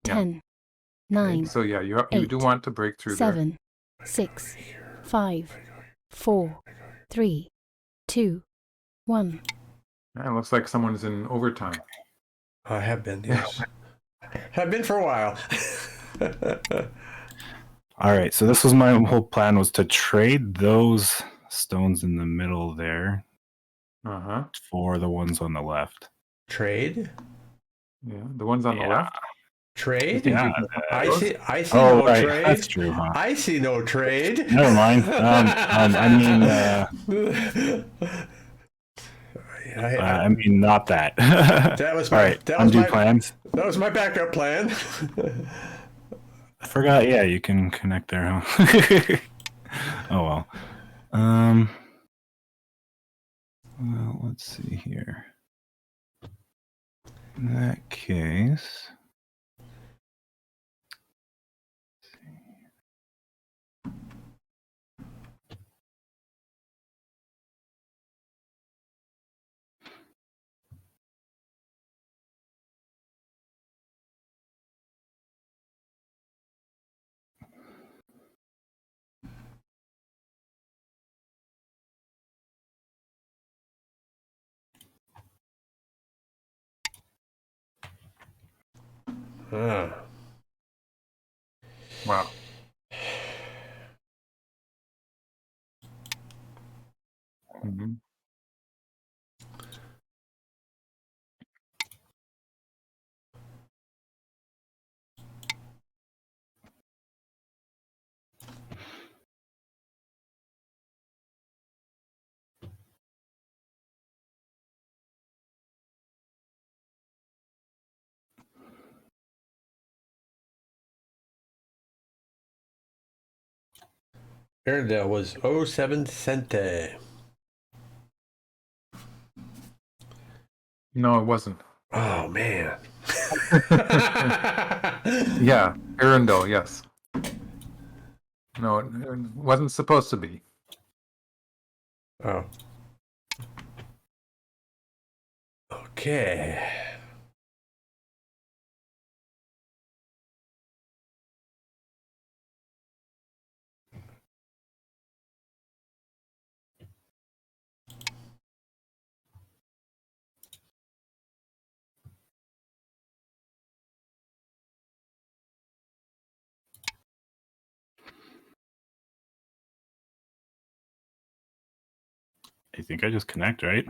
10, 9, So yeah, you do want to break through 7, 6, 5, 4, 3, 2, 1. there. It looks like someone's in overtime. I have been, yes. Have been for a while. All right, so this was my whole plan, was to trade those stones in the middle there Uh-huh. for the ones on the left. Trade? Yeah, the ones on the left. Trade? Yeah. I see Oh, no right. trade. That's true, huh? I see no trade. Never mind. I mean, not that. That was All my right. Undo plans. That was my backup plan. I forgot. Yeah, you can connect there, huh? Oh well. Well, let's see here. In that case. Wow. Mm-hmm. Arendelle was 07 Cente. No, it wasn't. Oh, man. Yeah, Arundel, yes. No, it wasn't supposed to be. Oh. Okay. I think I just connect, right?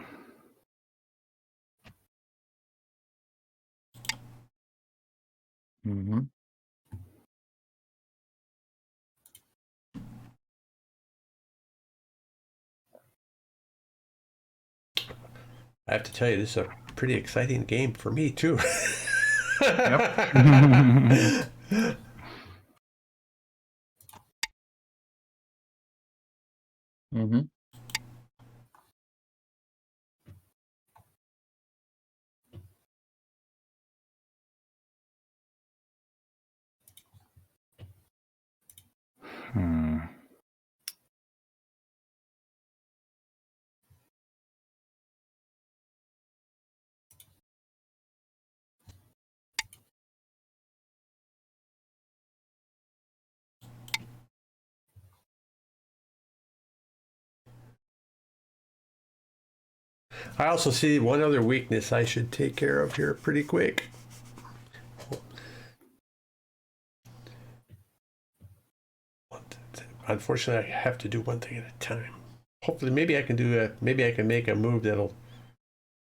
Mm-hmm. I have to tell you, this is a pretty exciting game for me, too. Yep. Mm-hmm. Hmm. I also see one other weakness I should take care of here pretty quick. Unfortunately, I have to do one thing at a time. Hopefully, maybe I can make a move that'll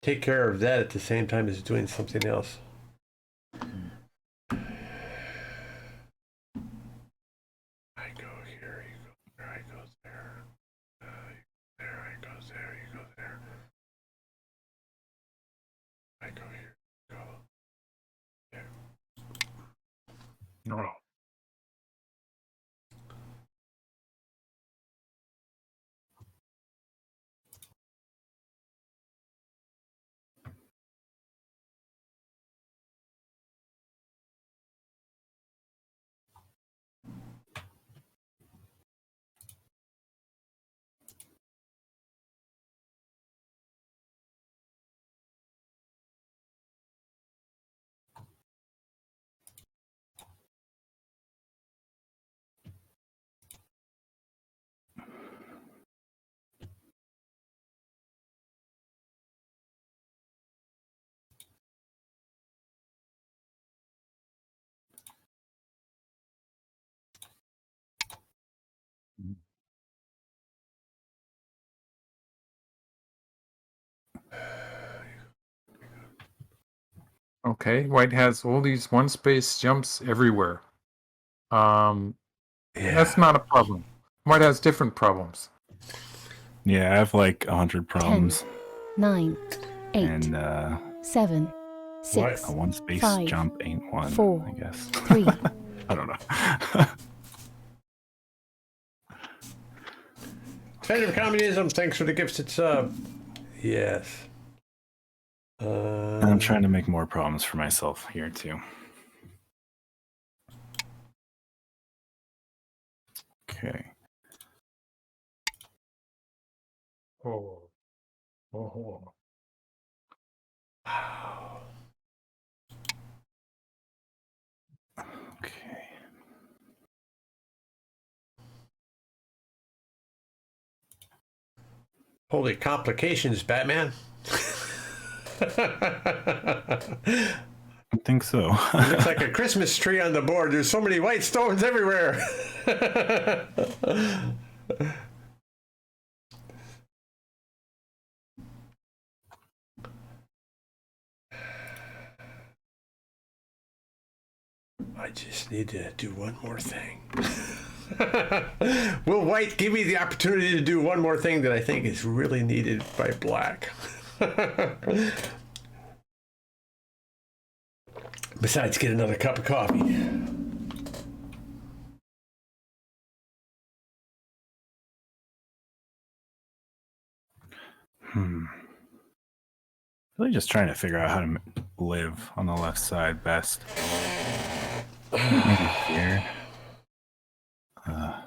take care of that at the same time as doing something else. I go here, you go there, I go there. There, I go there, you go there. I go here, go there. No. Okay, white has all these one space jumps everywhere. That's not a problem. White has different problems. Yeah, I have like 100 problems. 9, 8, And 7, 6, a one space 5, jump ain't one, 4, I guess. 3. I don't know. Defender of Communism, thanks for the gifted sub. Yes. And I'm trying to make more problems for myself here too. Okay. Oh. Oh. Wow. Okay. Holy complications, Batman. I think so. It looks like a Christmas tree on the board. There's so many white stones everywhere. I just need to do one more thing. Will white give me the opportunity to do one more thing that I think is really needed by black? Besides, get another cup of coffee. Really just trying to figure out how to live on the left side best. Maybe here. I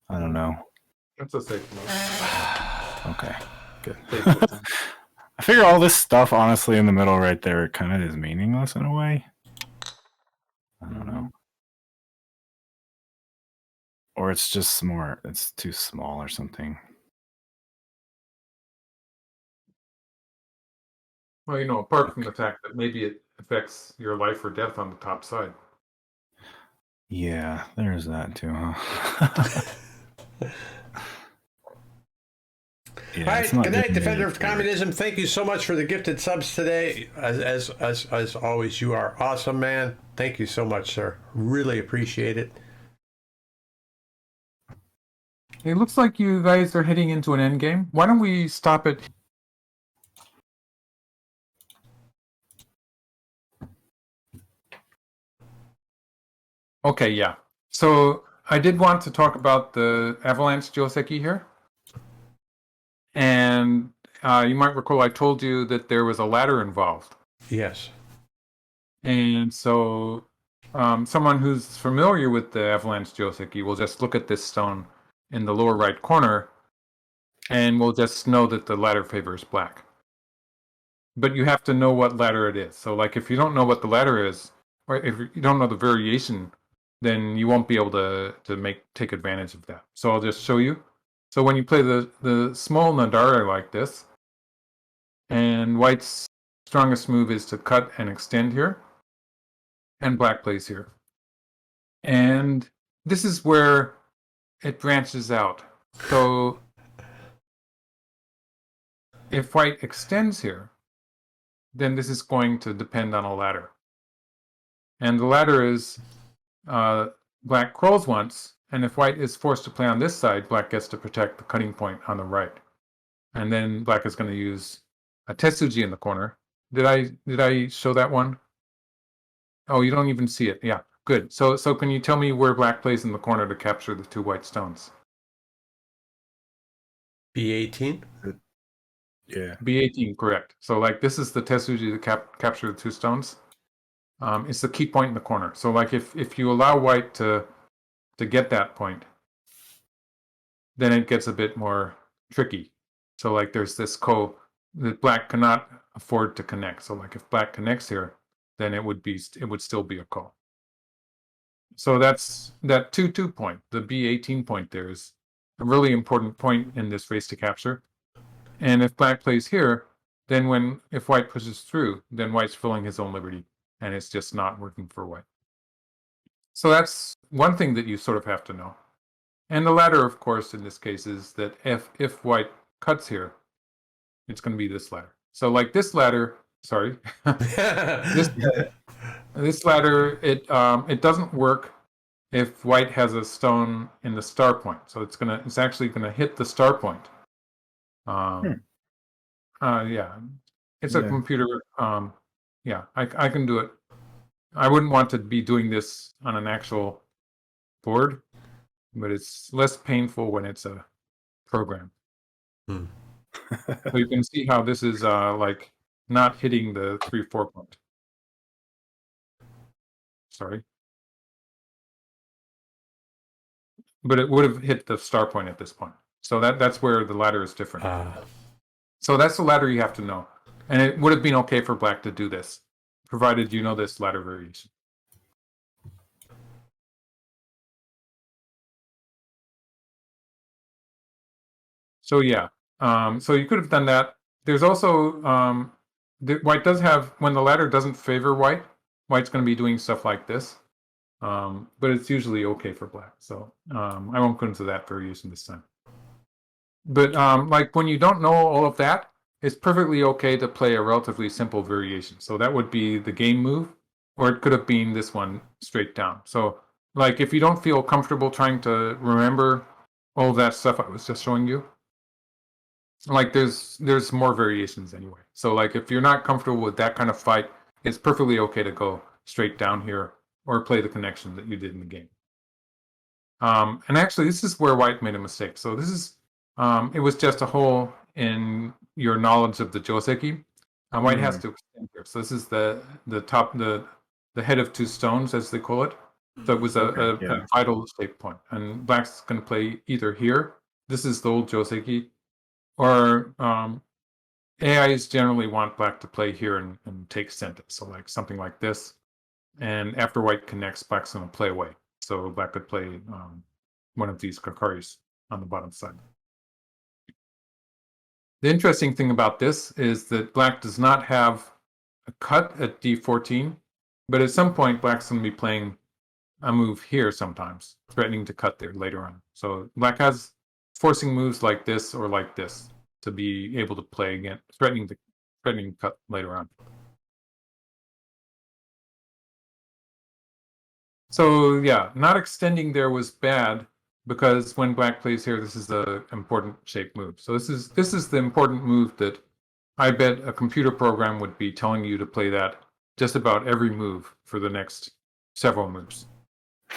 don't know. That's a safe move. Okay, good. Safe move. I figure all this stuff, honestly, in the middle right there, kind of is meaningless in a way. I don't know. Or it's just more, it's too small or something. Well, you know, apart from the fact that maybe it affects your life or death on the top side. Yeah, there's that too, huh? All right, good night, Defender of Communism. Thank you so much for the gifted subs today. As always, you are awesome, man. Thank you so much, sir. Really appreciate it. It looks like you guys are heading into an endgame. Why don't we stop it? Okay, yeah. So I did want to talk about the Avalanche Joseki here. And you might recall I told you that there was a ladder involved. Yes. And so someone who's familiar with the Avalanche Joseki will just look at this stone in the lower right corner and will just know that the ladder favors black. But you have to know what ladder it is. So like if you don't know what the ladder is, or if you don't know the variation, then you won't be able to take advantage of that. So I'll just show you. So when you play the small Nadara like this, and white's strongest move is to cut and extend here, and black plays here. And this is where it branches out. So if white extends here, then this is going to depend on a ladder. And the ladder is black crawls once, and if white is forced to play on this side, black gets to protect the cutting point on the right. And then black is going to use a Tetsuji in the corner. Did I show that one? Oh, you don't even see it. Yeah, good. So can you tell me where black plays in the corner to capture the two white stones? B18? Yeah. B18, correct. So like this is the Tetsuji to capture the two stones. It's the key point in the corner. So like if you allow white to get that point, then it gets a bit more tricky. So like there's this that black cannot afford to connect. So like if black connects here, then it would still be a call. So that's that 2-2 point. The B18 point there is a really important point in this race to capture. And if black plays here, then if white pushes through, then white's filling his own liberty, and it's just not working for white. So that's one thing that you sort of have to know. And the ladder, of course, in this case is that if white cuts here, it's going to be this ladder. So like this ladder, sorry, this ladder, it doesn't work if white has a stone in the star point. So it's actually gonna hit the star point. Yeah, it's a computer. Yeah, I can do it. I wouldn't want to be doing this on an actual board, but it's less painful when it's a program. So you can see how this is like not hitting the 3-4 point. Sorry. But it would have hit the star point at this point. So that's where the ladder is different. So that's the ladder you have to know. And it would have been okay for black to do this, provided you know this ladder variation. So yeah, so you could have done that. There's also, white does have, when the ladder doesn't favor white, white's going to be doing stuff like this. But it's usually okay for black. So I won't go into that variation this time. But like when you don't know all of that, it's perfectly okay to play a relatively simple variation. So that would be the game move, or it could have been this one straight down. So like if you don't feel comfortable trying to remember all that stuff I was just showing you, like there's more variations anyway. So like if you're not comfortable with that kind of fight, it's perfectly okay to go straight down here or play the connection that you did in the game. And actually, this is where white made a mistake. So this is, it was just a hole in your knowledge of the joseki. White has to extend here. So this is the top, the head of two stones, as they call it. So it was a vital shape point. And black's going to play either here. This is the old joseki. Or AIs generally want black to play here and take center. So like something like this. And after white connects, black's going to play away. So black could play one of these kakaris on the bottom side. The interesting thing about this is that black does not have a cut at d14, but at some point black's going to be playing a move here sometimes, threatening to cut there later on. So black has forcing moves like this or like this to be able to play again, threatening to cut later on. So yeah, not extending there was bad because when black plays here, this is the important shape move. So this is the important move that I bet a computer program would be telling you to play that just about every move for the next several moves.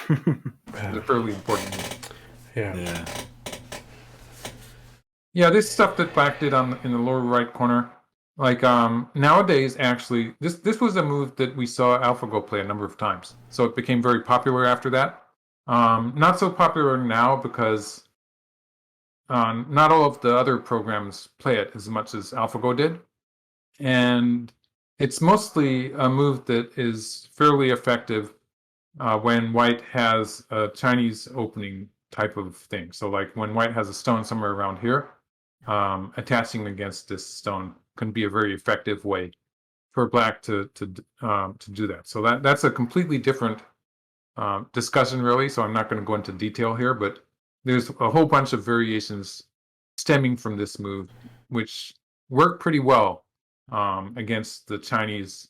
It's a fairly important move. Yeah. Yeah, this stuff that black did in the lower right corner, like nowadays actually, this was a move that we saw AlphaGo play a number of times. So it became very popular after that. Not so popular now because not all of the other programs play it as much as AlphaGo did. And it's mostly a move that is fairly effective when white has a Chinese opening type of thing. So like when white has a stone somewhere around here, attaching against this stone can be a very effective way for black to do that. So that's a completely different discussion, really. So I'm not going to go into detail here, but there's a whole bunch of variations stemming from this move, which work pretty well against the Chinese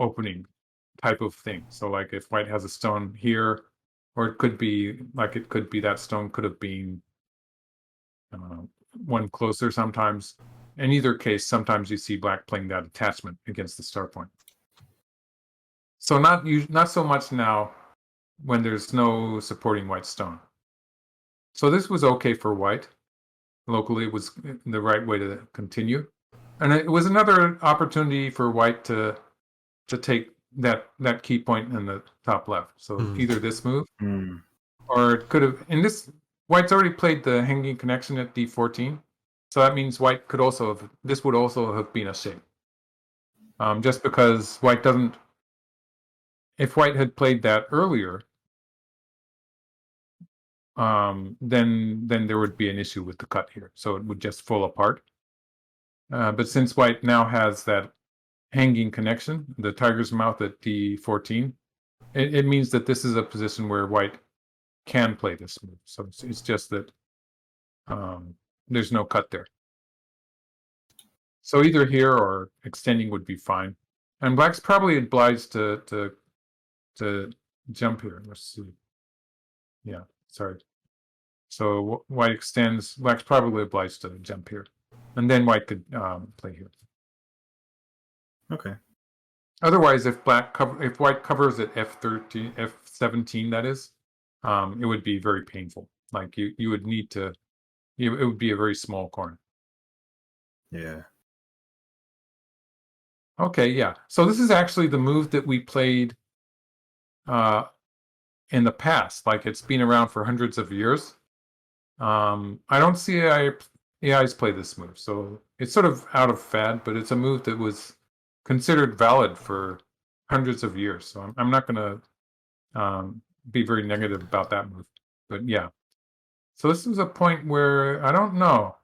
opening type of thing. So like if white has a stone here, or it could be that stone could have been one closer sometimes. In either case, sometimes you see black playing that attachment against the start point. So not so much now when there's no supporting white stone. So this was okay for white. Locally, it was the right way to continue. And it was another opportunity for white to take that key point in the top left. So either this move, or it could have, in this, white's already played the hanging connection at d14. So that means white could also have, this would also have been a shape. Just because white doesn't, if white had played that earlier, then there would be an issue with the cut here. So it would just fall apart. But since white now has that hanging connection, the tiger's mouth at d14, it means that this is a position where white can play this move. So it's just that there's no cut there. So either here or extending would be fine. And black's probably obliged to jump here. Let's see. Yeah, sorry. So white extends, black's probably obliged to jump here. And then white could play here. Okay. Otherwise, if white covers at f13, f17, that is, it would be very painful. Like you would need to, it would be a very small corner. Yeah. Okay, yeah. So this is actually the move that we played in the past. Like it's been around for hundreds of years. I don't see AIs play this move, so it's sort of out of fad, but it's a move that was considered valid for hundreds of years. So I'm not going to be very negative about that move. But yeah. So this is a point where I don't know.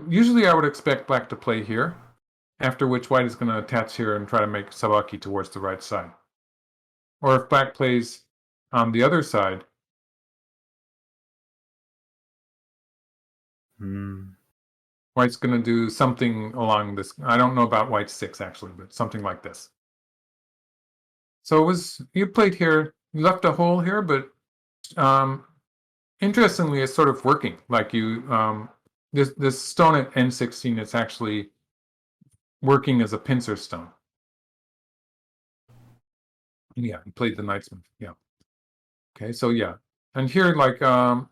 Usually I would expect black to play here, after which white is going to attach here and try to make sabaki towards the right side. Or if black plays the other side, white's going to do something along this. I don't know about white 6 actually, but something like this. So you played here, you left a hole here, but interestingly, it's sort of working. Like this stone at N16, it's actually working as a pincer stone. Yeah, you played the knight's move. Yeah. Okay, so yeah, And here, like, I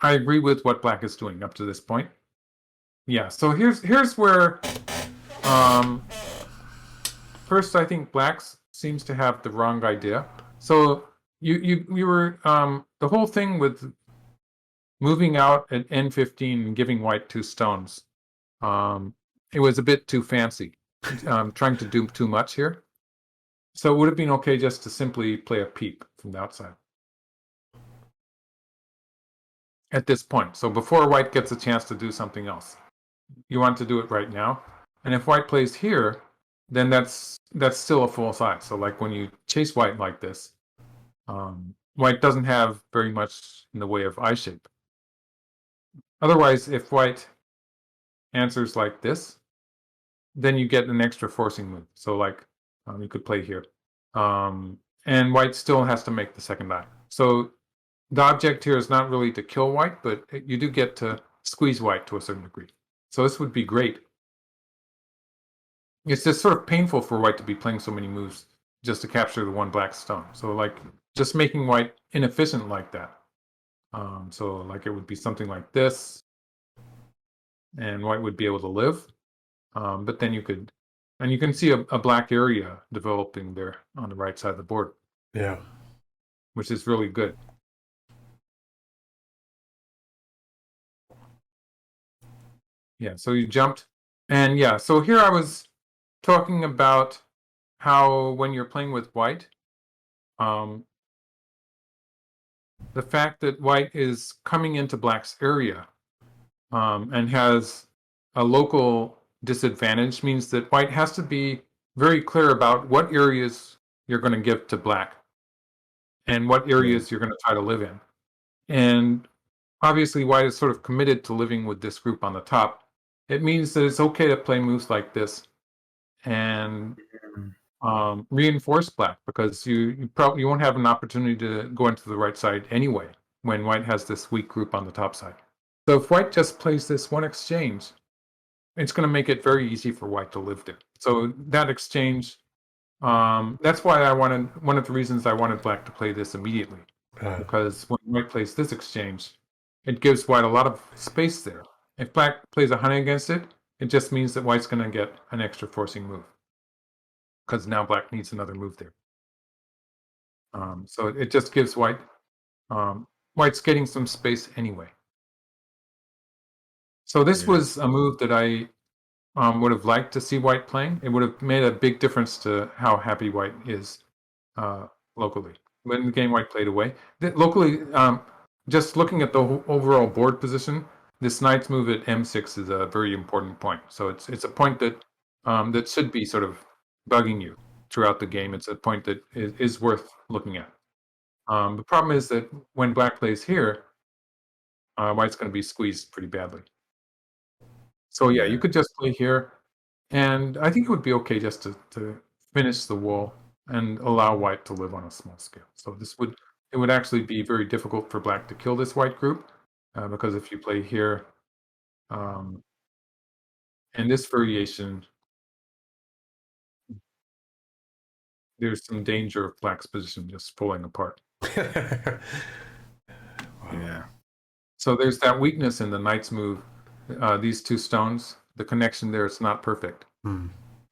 agree with what black is doing up to this point. Yeah, so here's where first I think black seems to have the wrong idea. So you were the whole thing with moving out at N15 and giving white 2 stones. It was a bit too fancy, trying to do too much here. So it would have been okay just to simply play a peep from the outside at this point. So before white gets a chance to do something else, you want to do it right now. And if white plays here, then that's still a full size. So like when you chase white like this, white doesn't have very much in the way of eye shape. Otherwise, if white answers like this, then you get an extra forcing move. So like you could play here. And white still has to make the second eye. So the object here is not really to kill white, but you do get to squeeze white to a certain degree. So this would be great. It's just sort of painful for white to be playing so many moves just to capture the 1 black stone. So like just making white inefficient like that. So like it would be something like this, and white would be able to live. But then you could, and you can see a black area developing there on the right side of the board. Yeah. Which is really good. Yeah, so you jumped. And yeah, so here I was talking about how when you're playing with white, the fact that white is coming into black's area and has a local disadvantage means that white has to be very clear about what areas you're going to give to black and what areas you're going to try to live in. And obviously white is sort of committed to living with this group on the top. It means that it's okay to play moves like this and reinforce black, because you probably won't have an opportunity to go into the right side anyway when white has this weak group on the top side. So if white just plays this 1 exchange, it's going to make it very easy for white to live there. So that exchange, that's why one of the reasons I wanted black to play this immediately, because when white plays this exchange, it gives white a lot of space there. If black plays a honey against it, it just means that white's going to get an extra forcing move, because now black needs another move there. So it just gives white, white's getting some space anyway. So this was a move that I would have liked to see white playing. It would have made a big difference to how happy white is locally. When the game white played away, locally, just looking at the overall board position, this knight's move at m6 is a very important point. So it's a point that that should be sort of bugging you throughout the game. It's a point that is worth looking at. The problem is that when black plays here, white's going to be squeezed pretty badly. So yeah, you could just play here, and I think it would be okay just to finish the wall and allow white to live on a small scale. So it would actually be very difficult for black to kill this white group, because if you play here, in this variation, there's some danger of black's position just pulling apart. Yeah. So there's that weakness in the knight's move. These 2 stones, the connection there is not perfect.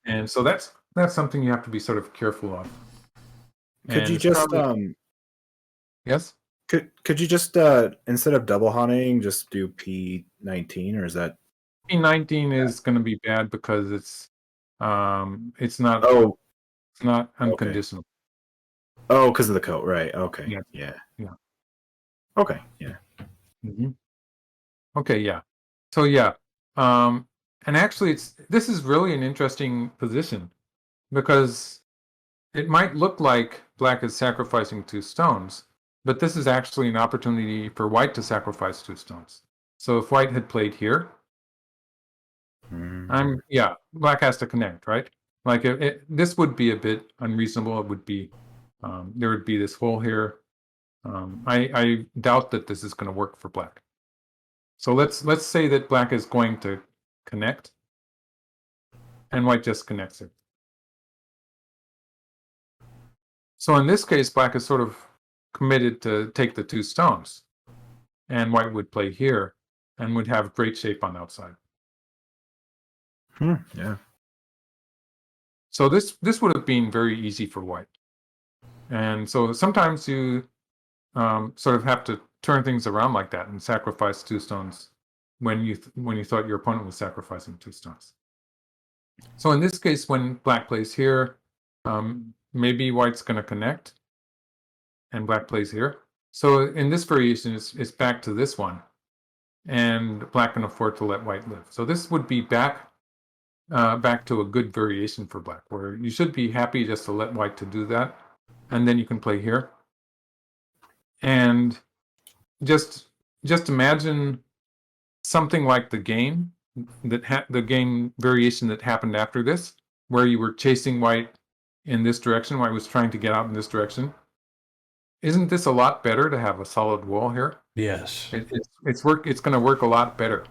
And so that's something you have to be sort of careful of. Could you just yes? Could you just instead of double honeying, just do P19, or is that P19 is going to be bad because it's not it's not unconditional. Oh, because of the coat, right? Okay. Yeah. Okay. Yeah. Mm-hmm. Okay. Yeah. So yeah, and actually, this is really an interesting position, because it might look like black is sacrificing 2 stones, but this is actually an opportunity for white to sacrifice 2 stones. So if white had played here, black has to connect, right? Like this would be a bit unreasonable. It would be there would be this hole here. I doubt that this is going to work for black. So let's say that black is going to connect, and white just connects it. So in this case, black is sort of committed to take the 2 stones, and white would play here and would have great shape on the outside. Yeah. So this would have been very easy for white. And so sometimes you sort of have to turn things around like that and sacrifice 2 stones when you thought your opponent was sacrificing 2 stones. So in this case, when black plays here, maybe white's going to connect, and black plays here. So in this variation, it's back to this one, and black can afford to let white live. So this would be back to a good variation for black, where you should be happy just to let white to do that, and then you can play here. And just imagine something like the game the game variation that happened after this, where you were chasing white in this direction, white was trying to get out in this direction. Isn't this a lot better to have a solid wall here? Yes. It's going to work a lot better.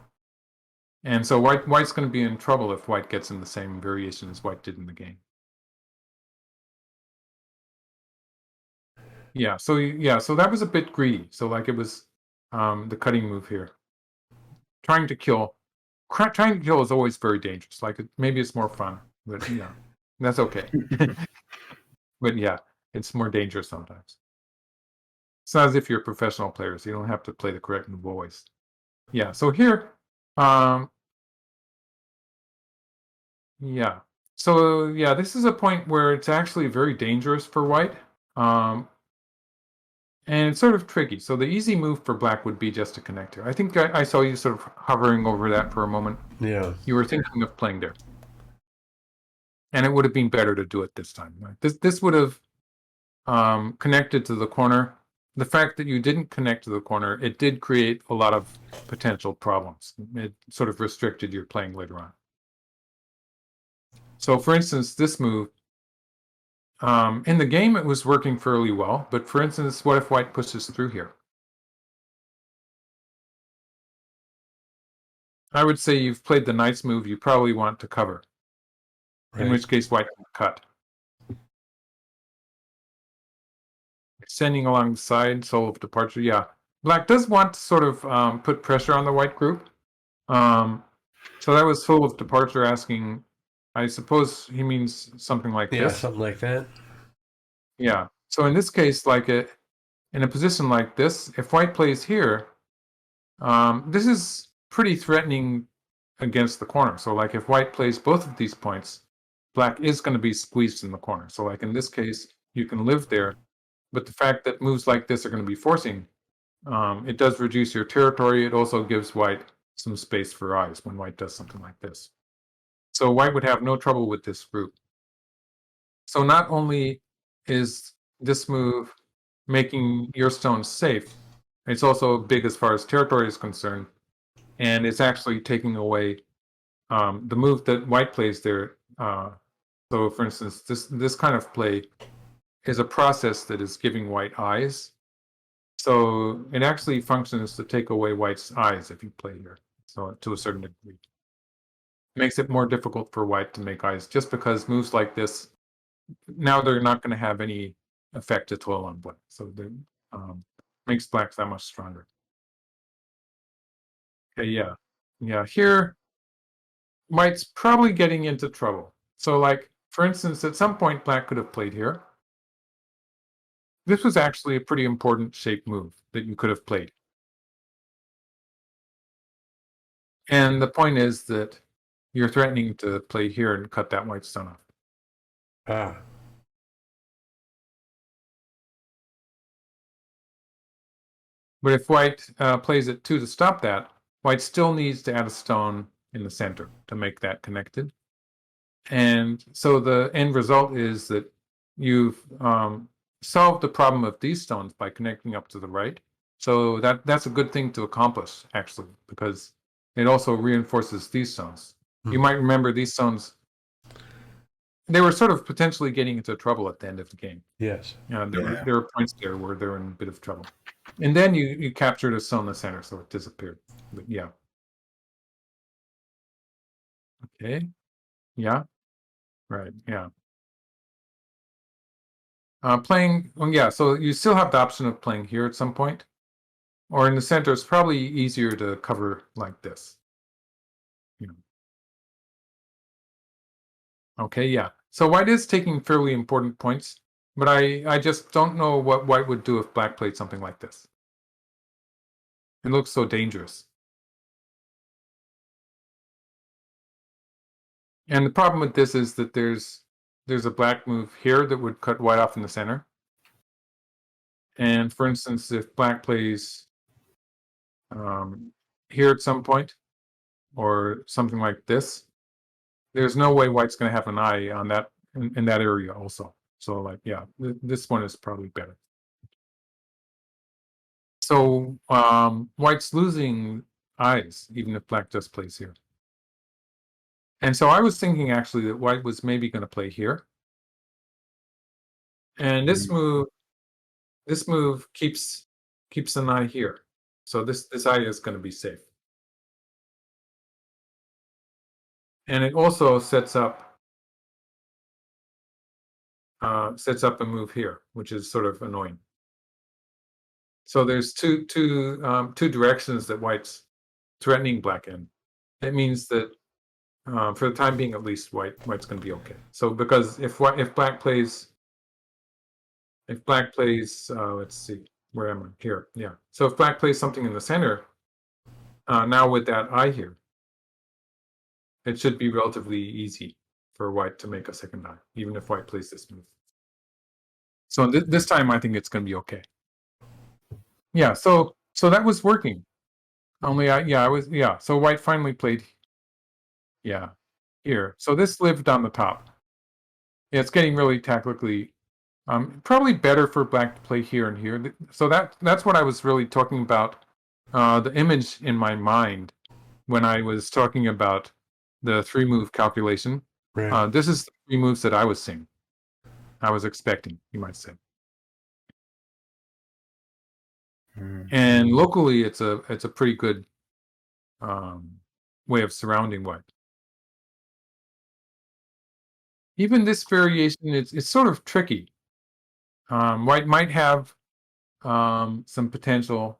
And so white's going to be in trouble if white gets in the same variation as white did in the game. Yeah, so that was a bit greedy. So like it was the cutting move here. Trying to kill is always very dangerous. Like maybe it's more fun, but yeah, that's okay. But yeah, it's more dangerous sometimes. It's not as if you're professional players. You don't have to play the correct move always. Yeah, so here, yeah. So yeah, this is a point where it's actually very dangerous for white. And it's sort of tricky. So the easy move for black would be just to connect here. I think I saw you sort of hovering over that for a moment. Yeah. You were thinking of playing there. And it would have been better to do it this time. Right? This would have connected to the corner. The fact that you didn't connect to the corner, it did create a lot of potential problems. It sort of restricted your playing later on. So for instance, this move, in the game, it was working fairly well. But for instance, what if white pushes through here? I would say you've played the nice move. You probably want to cover. Right. In which case, white can cut. Extending along the side, soul of departure. Yeah, black does want to sort of put pressure on the white group. So that was soul of departure asking. I suppose he means something like this. Yeah, something like that. Yeah. So in this case, like in a position like this, if white plays here, this is pretty threatening against the corner. So like if white plays both of these points, black is going to be squeezed in the corner. So like in this case, you can live there, but the fact that moves like this are going to be forcing, it does reduce your territory. It also gives white some space for eyes when white does something like this. So white would have no trouble with this group. So not only is this move making your stones safe, it's also big as far as territory is concerned, and it's actually taking away the move that white plays there. So for instance, this kind of play is a process that is giving white eyes. So it actually functions to take away white's eyes if you play here. So to a certain degree. It makes it more difficult for white to make eyes just because moves like this, now they're not going to have any effect at all on black. So it makes black that much stronger. Okay, yeah. Yeah, here, white's probably getting into trouble. So like, for instance, at some point, black could have played here. This was actually a pretty important shape move that you could have played. And the point is that you're threatening to play here and cut that white stone off. Ah. But if white plays at 2 to stop that, white still needs to add a stone in the center to make that connected. And so the end result is that you've solved the problem of these stones by connecting up to the right. So that's a good thing to accomplish, actually, because it also reinforces these stones. You might remember these stones, they were sort of potentially getting into trouble at the end of the game. Yes. There were points there where they were in a bit of trouble. And then you captured a stone in the center, so it disappeared. But yeah. Okay. Yeah. Right. Yeah. Playing, well, yeah, so you still have the option of playing here at some point. Or in the center, it's probably easier to cover like this. You know. Okay, yeah. So white is taking fairly important points, but I just don't know what white would do if black played something like this. It looks so dangerous. And the problem with this is that there's a black move here that would cut white off in the center. And for instance, if black plays here at some point, or something like this, there's no way white's going to have an eye on that in that area also. So like, yeah, this one is probably better. So white's losing eyes, even if black just plays here. And so I was thinking actually that white was maybe going to play here. And this move keeps an eye here. So this eye is going to be safe. And it also sets up a move here, which is sort of annoying. So there's two directions that white's threatening black in. It means that for the time being, at least, white's going to be okay. So because if black plays, let's see, where am I? Here, yeah. So if black plays something in the center, now with that eye here, it should be relatively easy for white to make a second eye, even if white plays this move. So this time, I think it's going to be okay. Yeah, so that was working. Only so white finally played here. So this lived on the top. Yeah, it's getting really tactically probably better for black to play here and here. So that's what I was really talking about, the image in my mind when I was talking about the 3-move calculation. Right. This is the 3 moves that I was seeing. I was expecting, you might say. And locally, it's a pretty good way of surrounding white. Even this variation, it's sort of tricky. White might have some potential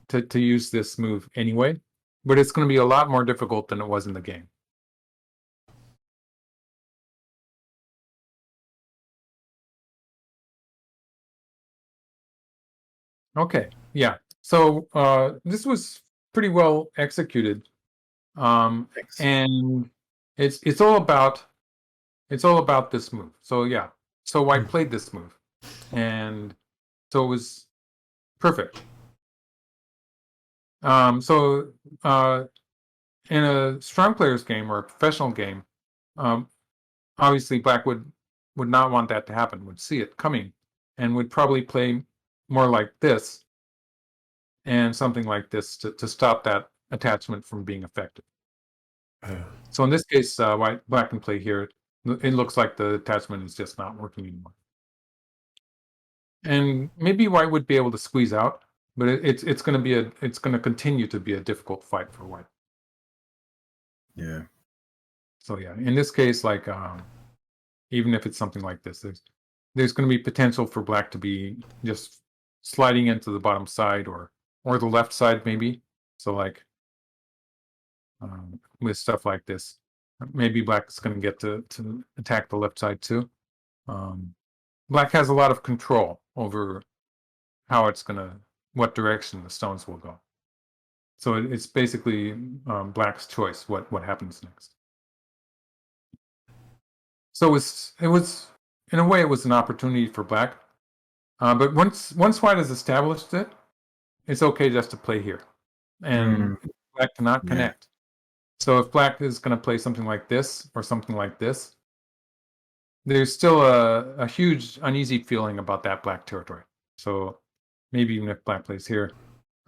to use this move anyway, but it's going to be a lot more difficult than it was in the game. Okay, yeah. So this was pretty well executed, and it's all about this move. So yeah, so white played this move, and so it was perfect. So in a strong players game or a professional game, obviously black would not want that to happen. Would see it coming, and would probably play more like this and something like this to stop that attachment from being effective. So in this case, black can play here. It looks like the attachment is just not working anymore. And maybe white would be able to squeeze out, but it's going to continue to be a difficult fight for white. Yeah. So yeah, in this case, like even if it's something like this, there's going to be potential for black to be just sliding into the bottom side or the left side maybe. So like with stuff like this, maybe black is going to get to attack the left side too. Black has a lot of control over how what direction the stones will go. So it's basically black's choice what happens next. So it was in a way it was an opportunity for black, but once white has established it, it's okay just to play here, and black cannot connect. So if black is going to play something like this or something like this, there's still a huge uneasy feeling about that black territory. So maybe even if black plays here,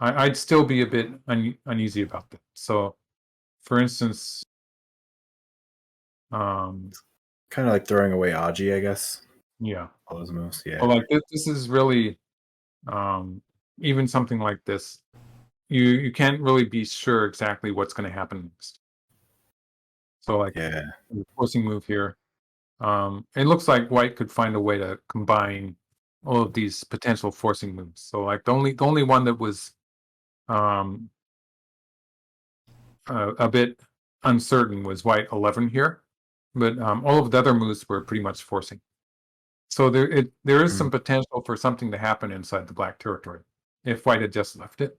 I'd still be a bit uneasy about that. So for instance, kind of like throwing away Aji, I guess. Yeah. All those moves, yeah. Well, like this is really even something like this, you can't really be sure exactly what's going to happen next. So like the forcing move here, It looks like white could find a way to combine all of these potential forcing moves. So like the only one that was a bit uncertain was white 11 here, but all of the other moves were pretty much forcing. So there is some potential for something to happen inside the black territory if white had just left it.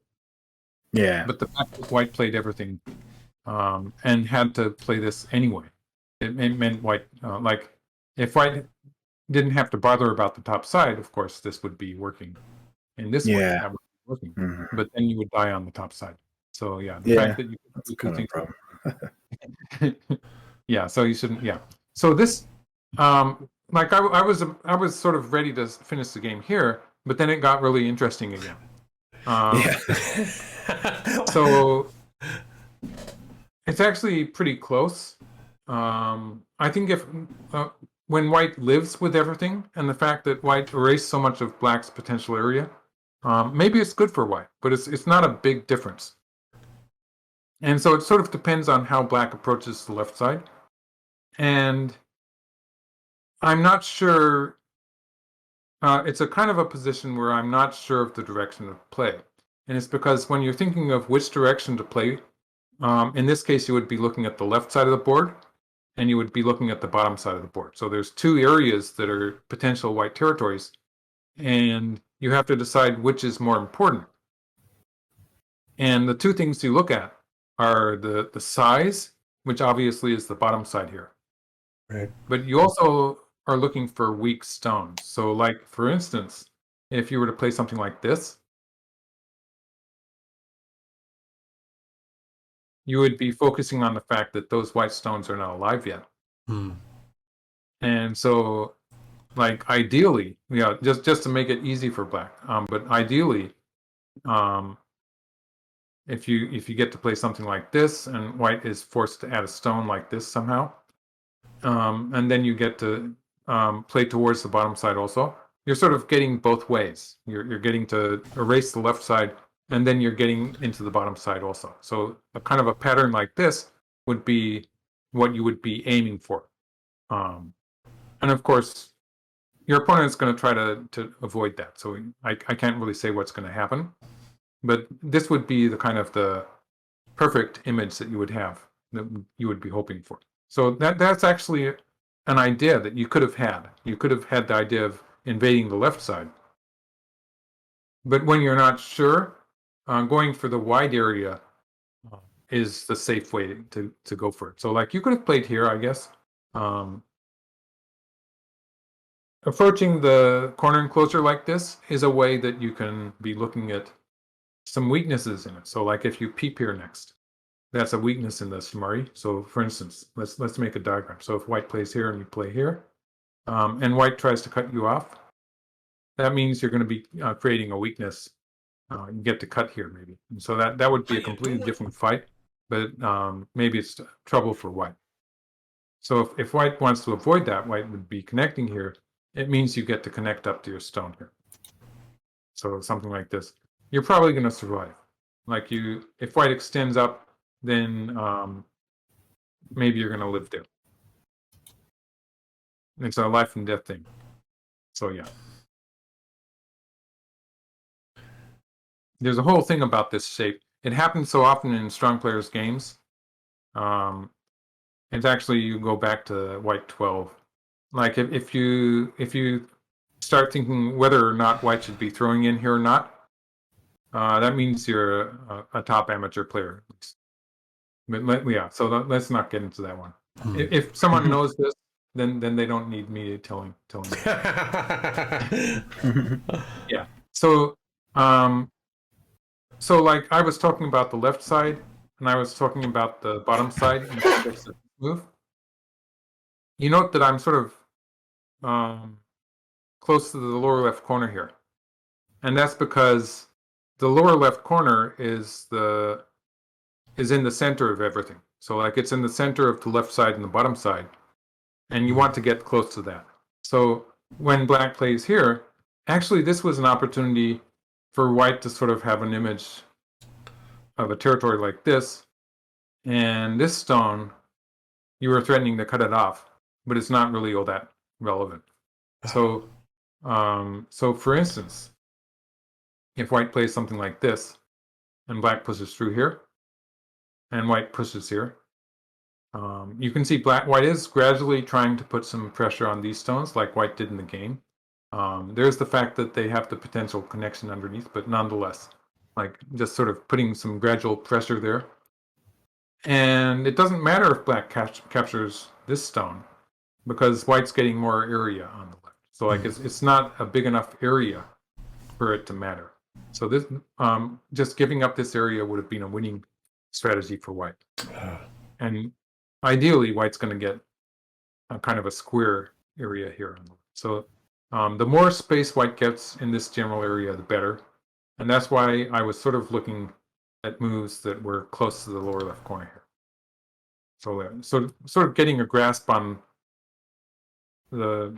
Yeah. But the fact that white played everything and had to play this anyway, it meant white, like, if white didn't have to bother about the top side, of course, this would be working in this way. Yeah. That would be working. Mhm. But then you would die on the top side. So, yeah, the Yeah, fact that you that's could kind of a think problem. yeah, so you shouldn't, yeah. So this, like, I was sort of ready to finish the game here, but then it got really interesting again. Yeah. So it's actually pretty close. I think if when white lives with everything, and the fact that white erased so much of black's potential area, maybe it's good for white, but it's not a big difference. And so it sort of depends on how black approaches the left side. And I'm not sure. It's a kind of a position where I'm not sure of the direction of play. And it's because when you're thinking of which direction to play, in this case, you would be looking at the left side of the board, and you would be looking at the bottom side of the board. So there's two areas that are potential white territories, and you have to decide which is more important. And the two things you look at are the size, which obviously is the bottom side here. Right. But you also are looking for weak stones. So like, for instance, if you were to play something like this, you would be focusing on the fact that those white stones are not alive yet. And so, like, ideally, yeah, just to make it easy for black, but ideally, if you get to play something like this, and white is forced to add a stone like this somehow, and then you get to play towards the bottom side also, you're sort of getting both ways. You're getting to erase the left side, and then you're getting into the bottom side also. So a kind of a pattern like this would be what you would be aiming for. And of course, your opponent is going to try to avoid that. So I can't really say what's going to happen. But this would be the kind of the perfect image that you would have, that you would be hoping for. So that's actually an idea that you could have had. You could have had the idea of invading the left side. But when you're not sure, going for the wide area is the safe way to go for it. So like, you could have played here, I guess. Approaching the corner enclosure like this is a way that you can be looking at some weaknesses in it. So like, if you peep here next, that's a weakness in the Shimari. So for instance, let's make a diagram. So if white plays here and you play here, and white tries to cut you off, that means you're going to be creating a weakness. You get to cut here maybe. And so that would be a completely different fight, but maybe it's trouble for white. So if white wants to avoid that, white would be connecting here. It means you get to connect up to your stone here. So something like this, you're probably going to survive. Like, if white extends up, then maybe you're going to live there. It's a life and death thing. So yeah. There's a whole thing about this shape. It happens so often in strong players' games. It's actually, you go back to white 12. Like, if you start thinking whether or not white should be throwing in here or not, that means you're a top amateur player. But yeah, so let's not get into that one. If someone knows this, then they don't need me telling them. Yeah. So so like, I was talking about the left side, and I was talking about the bottom side in the context of this move. You note that I'm sort of close to the lower left corner here, and that's because the lower left corner is in the center of everything. So like, it's in the center of the left side and the bottom side, and you want to get close to that. So when black plays here, actually this was an opportunity for white to sort of have an image of a territory like this, and this stone, you were threatening to cut it off. but it's not really all that relevant. So, so for instance, if white plays something like this, and black pushes through here, and white pushes here, you can see white is gradually trying to put some pressure on these stones, like white did in the game. There's the fact that they have the potential connection underneath, but nonetheless, like just sort of putting some gradual pressure there. And it doesn't matter if black captures this stone, because white's getting more area on the left. So like it's not a big enough area for it to matter. So this just giving up this area would have been a winning strategy for white. And ideally, white's going to get a kind of a square area here. So the more space white gets in this general area, the better. And that's why I was sort of looking at moves that were close to the lower left corner here. So sort of getting a grasp on the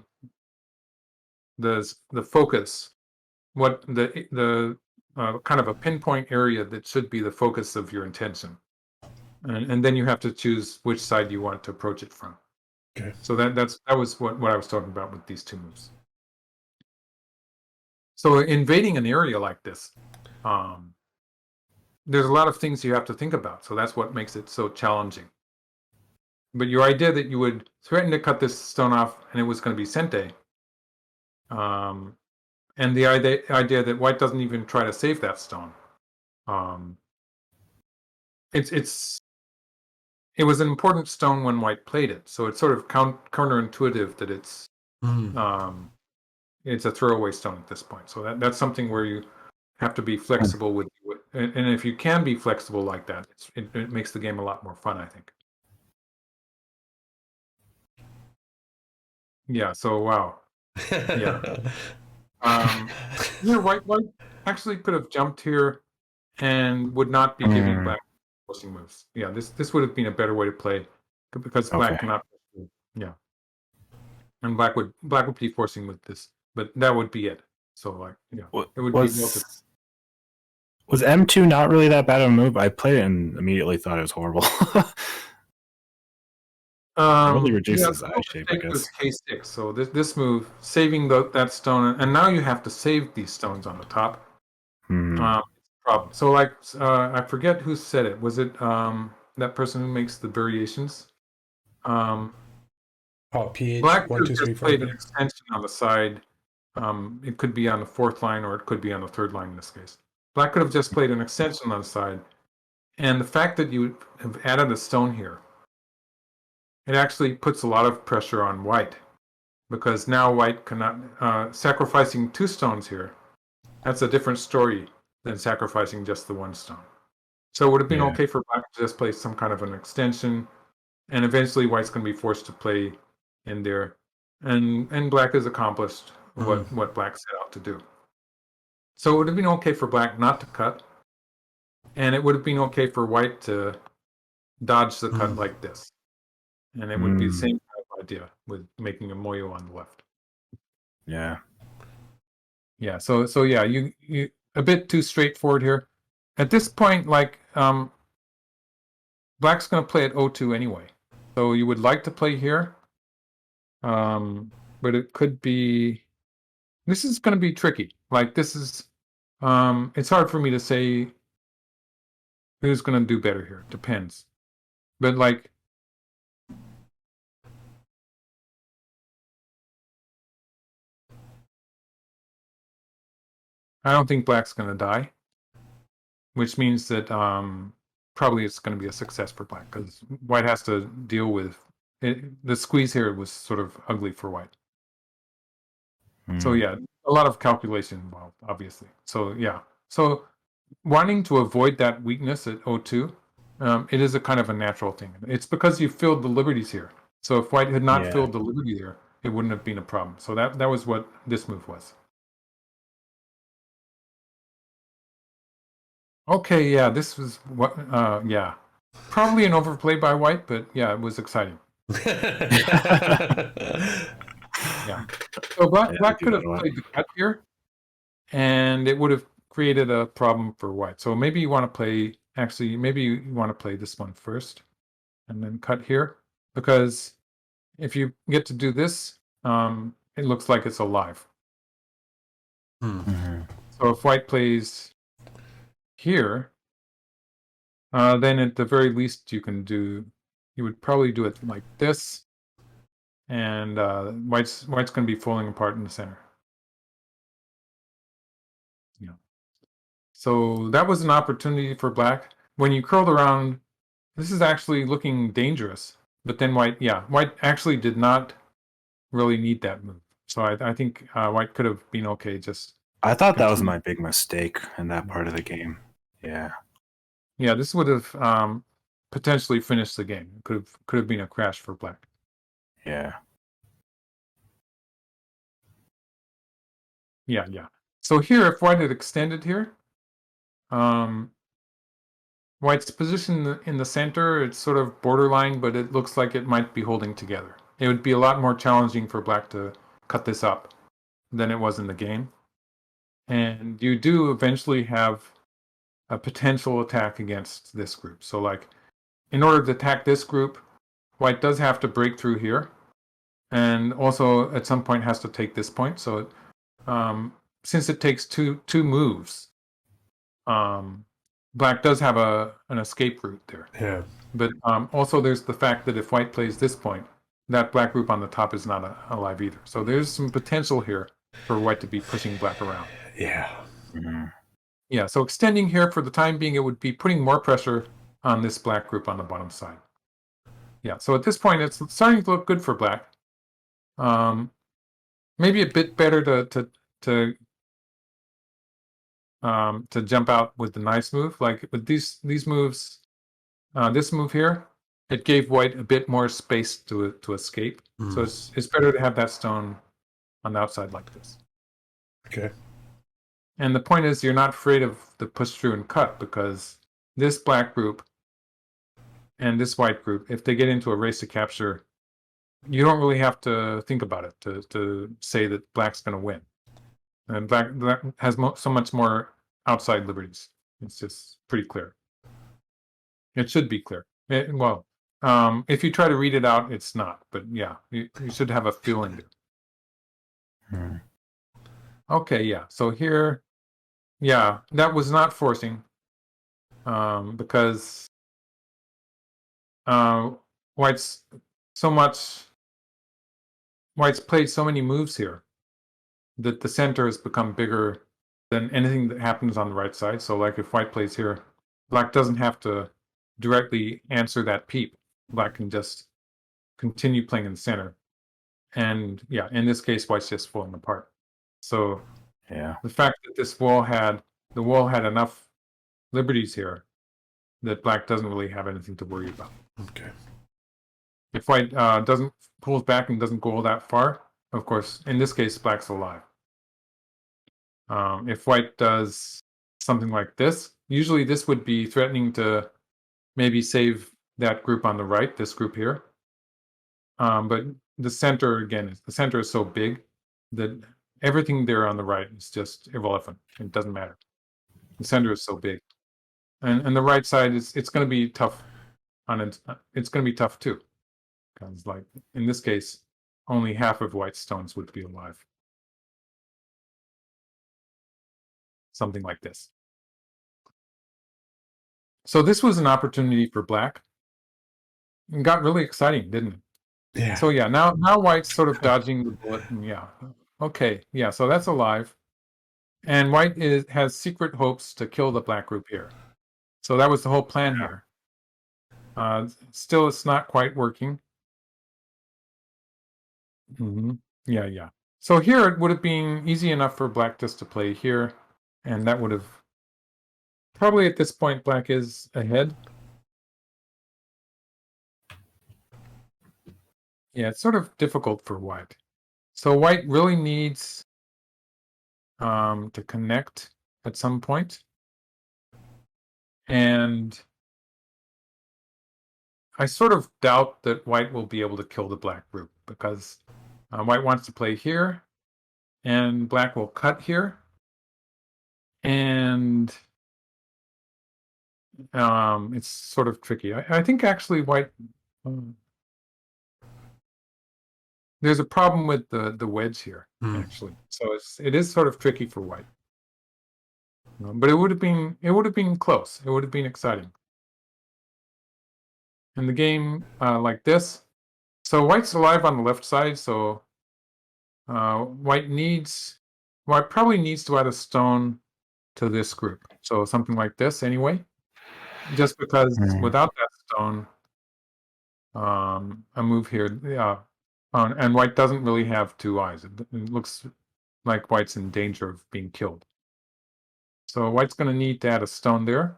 focus, what the kind of a pinpoint area that should be the focus of your intention, and then you have to choose which side you want to approach it from. Okay. So that was what I was talking about with these two moves. So invading an area like this, there's a lot of things you have to think about. So that's what makes it so challenging. But your idea that you would threaten to cut this stone off and it was going to be sente, and the idea that white doesn't even try to save that stone, it was an important stone when white played it. So it's sort of counterintuitive that it's a throwaway stone at this point. So that's something where you have to be flexible with, and if you can be flexible like that, it makes the game a lot more fun, I think. Yeah. So wow. Yeah. Yeah. White actually could have jumped here, and would not be giving black forcing moves. Yeah. This would have been a better way to play, because black cannot. Yeah. And black would be forcing with this, but that would be it. So like, yeah, it would be. Was M2 not really that bad of a move? I played it and immediately thought it was horrible. It really reduces eye shape, I guess. K6. So this move, saving that stone, and now you have to save these stones on the top. Problem. So like, I forget who said it. Was it that person who makes the variations? PH Black 1, 2, 3, 4. played an extension on the side. It could be on the fourth line, or it could be on the third line in this case. Black could have just played an extension on the side, and the fact that you have added a stone here, it actually puts a lot of pressure on white, because now white cannot sacrificing two stones here. That's a different story than sacrificing just the one stone. So it would have been okay for black to just play some kind of an extension, and eventually white's going to be forced to play in there, and black has accomplished what black set out to do. So it would have been okay for black not to cut, and it would have been okay for white to dodge the cut like this, and it would be the same kind of idea with making a moyo on the left. Yeah. Yeah. So yeah, you a bit too straightforward here. At this point, like black's going to play at O2 anyway, so you would like to play here, but it could be. This is going to be tricky. Like this is, it's hard for me to say who's going to do better here. Depends. But like, I don't think black's going to die, which means that probably it's going to be a success for black, because white has to deal with it. The squeeze here was sort of ugly for white. So yeah, a lot of calculation involved, obviously. So yeah, so wanting to avoid that weakness at O2, it is a kind of a natural thing. It's because you filled the liberties here. So if white had not filled the liberty there, it wouldn't have been a problem. So that was what this move was. Okay, yeah, this was what. Yeah, probably an overplay by white, but yeah, it was exciting. Yeah. So black could have played the cut here, and it would have created a problem for white. So maybe you want to play. Actually, maybe you want to play this one first, and then cut here, because if you get to do this, it looks like it's alive. Mhm. So if white plays here, then at the very least you would probably do it like this, and white's going to be falling apart in the center. Yeah. So that was an opportunity for black. When you curled around, this is actually looking dangerous. But then white actually did not really need that move. So I think white could have been okay just. I thought that was my big mistake in that part of the game. Yeah. Yeah, this would have potentially finished the game. Could have been a crash for black. Yeah. Yeah. So here, if white had extended here, white's position in the center, it's sort of borderline, but it looks like it might be holding together. It would be a lot more challenging for black to cut this up than it was in the game. And you do eventually have a potential attack against this group. So like, in order to attack this group, white does have to break through here, and also at some point has to take this point. So since it takes two moves, black does have an escape route there. Yeah. But also there's the fact that if white plays this point, that black group on the top is not alive either. So there's some potential here for white to be pushing black around. Yeah. Mm-hmm. Yeah, so extending here for the time being, it would be putting more pressure on this black group on the bottom side. Yeah, so at this point, it's starting to look good for black. Maybe a bit better to jump out with the nice move. Like with these moves, this move here, it gave white a bit more space to escape. So it's better to have that stone on the outside like this. Okay. And the point is, you're not afraid of the push through and cut, because this black group and this white group, if they get into a race to capture, you don't really have to think about it to say that black's going to win. And black has so much more outside liberties. It's just pretty clear. It should be clear. If you try to read it out, it's not. But yeah, you should have a feeling there. Mm-hmm. Okay, yeah. So here, yeah, that was not forcing, because white's played so many moves here that the center has become bigger than anything that happens on the right side. So like if white plays here, black doesn't have to directly answer that peep. Black can just continue playing in the center. And yeah, in this case, white's just falling apart. So Yeah. the fact that the wall had enough liberties here that black doesn't really have anything to worry about. Okay. If white pulls back and doesn't go all that far, of course, in this case, black's alive. If white does something like this, usually this would be threatening to maybe save that group on the right, this group here. But the center is so big that everything there on the right is just irrelevant. It doesn't matter. The center is so big, and the right side it's going to be tough. It's going to be tough too, because like in this case, only half of white stones would be alive. Something like this. So this was an opportunity for black. It got really exciting, didn't it? Yeah. So yeah, now white's sort of dodging the bullet, and yeah, okay, yeah. So that's alive, and white has secret hopes to kill the black group here. So that was the whole plan here. Still, it's not quite working. Yeah. So here it would have been easy enough for black just to play here, and that would have probably at this point black is ahead. Yeah, it's sort of difficult for white. So white really needs to connect at some point. And I sort of doubt that white will be able to kill the black group, because white wants to play here, and black will cut here. And it's sort of tricky. I think actually white... there's a problem with the wedge here, actually. So it is sort of tricky for white. But it would have been close. It would have been exciting. In the game like this, so white's alive on the left side, so white probably needs to add a stone to this group. So something like this anyway. Just because without that stone, a move here, and white doesn't really have 2 eyes. It looks like white's in danger of being killed. So white's going to need to add a stone there.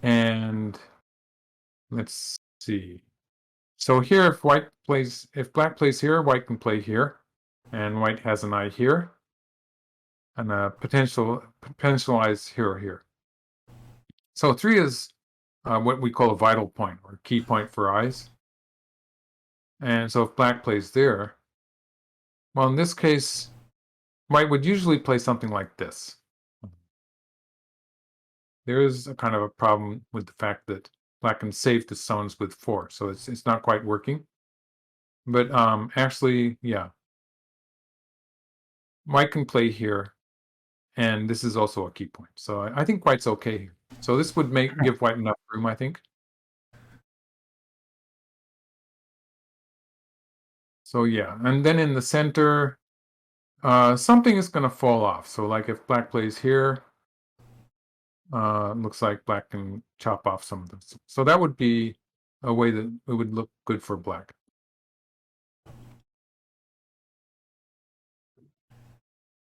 And let's see. So here, if black plays here, white can play here, and white has an eye here, and a potentialized here or here. So 3 is what we call a vital point or key point for eyes. And so if black plays there, well, in this case, white would usually play something like this. There is a kind of a problem with the fact that black can save the stones with 4, so it's not quite working. But actually, yeah, white can play here, and this is also a key point. So I think white's okay here. So this would give white enough room, I think. So yeah, and then in the center, something is going to fall off. So like if black plays here, looks like black can chop off some of this. So that would be a way that it would look good for black.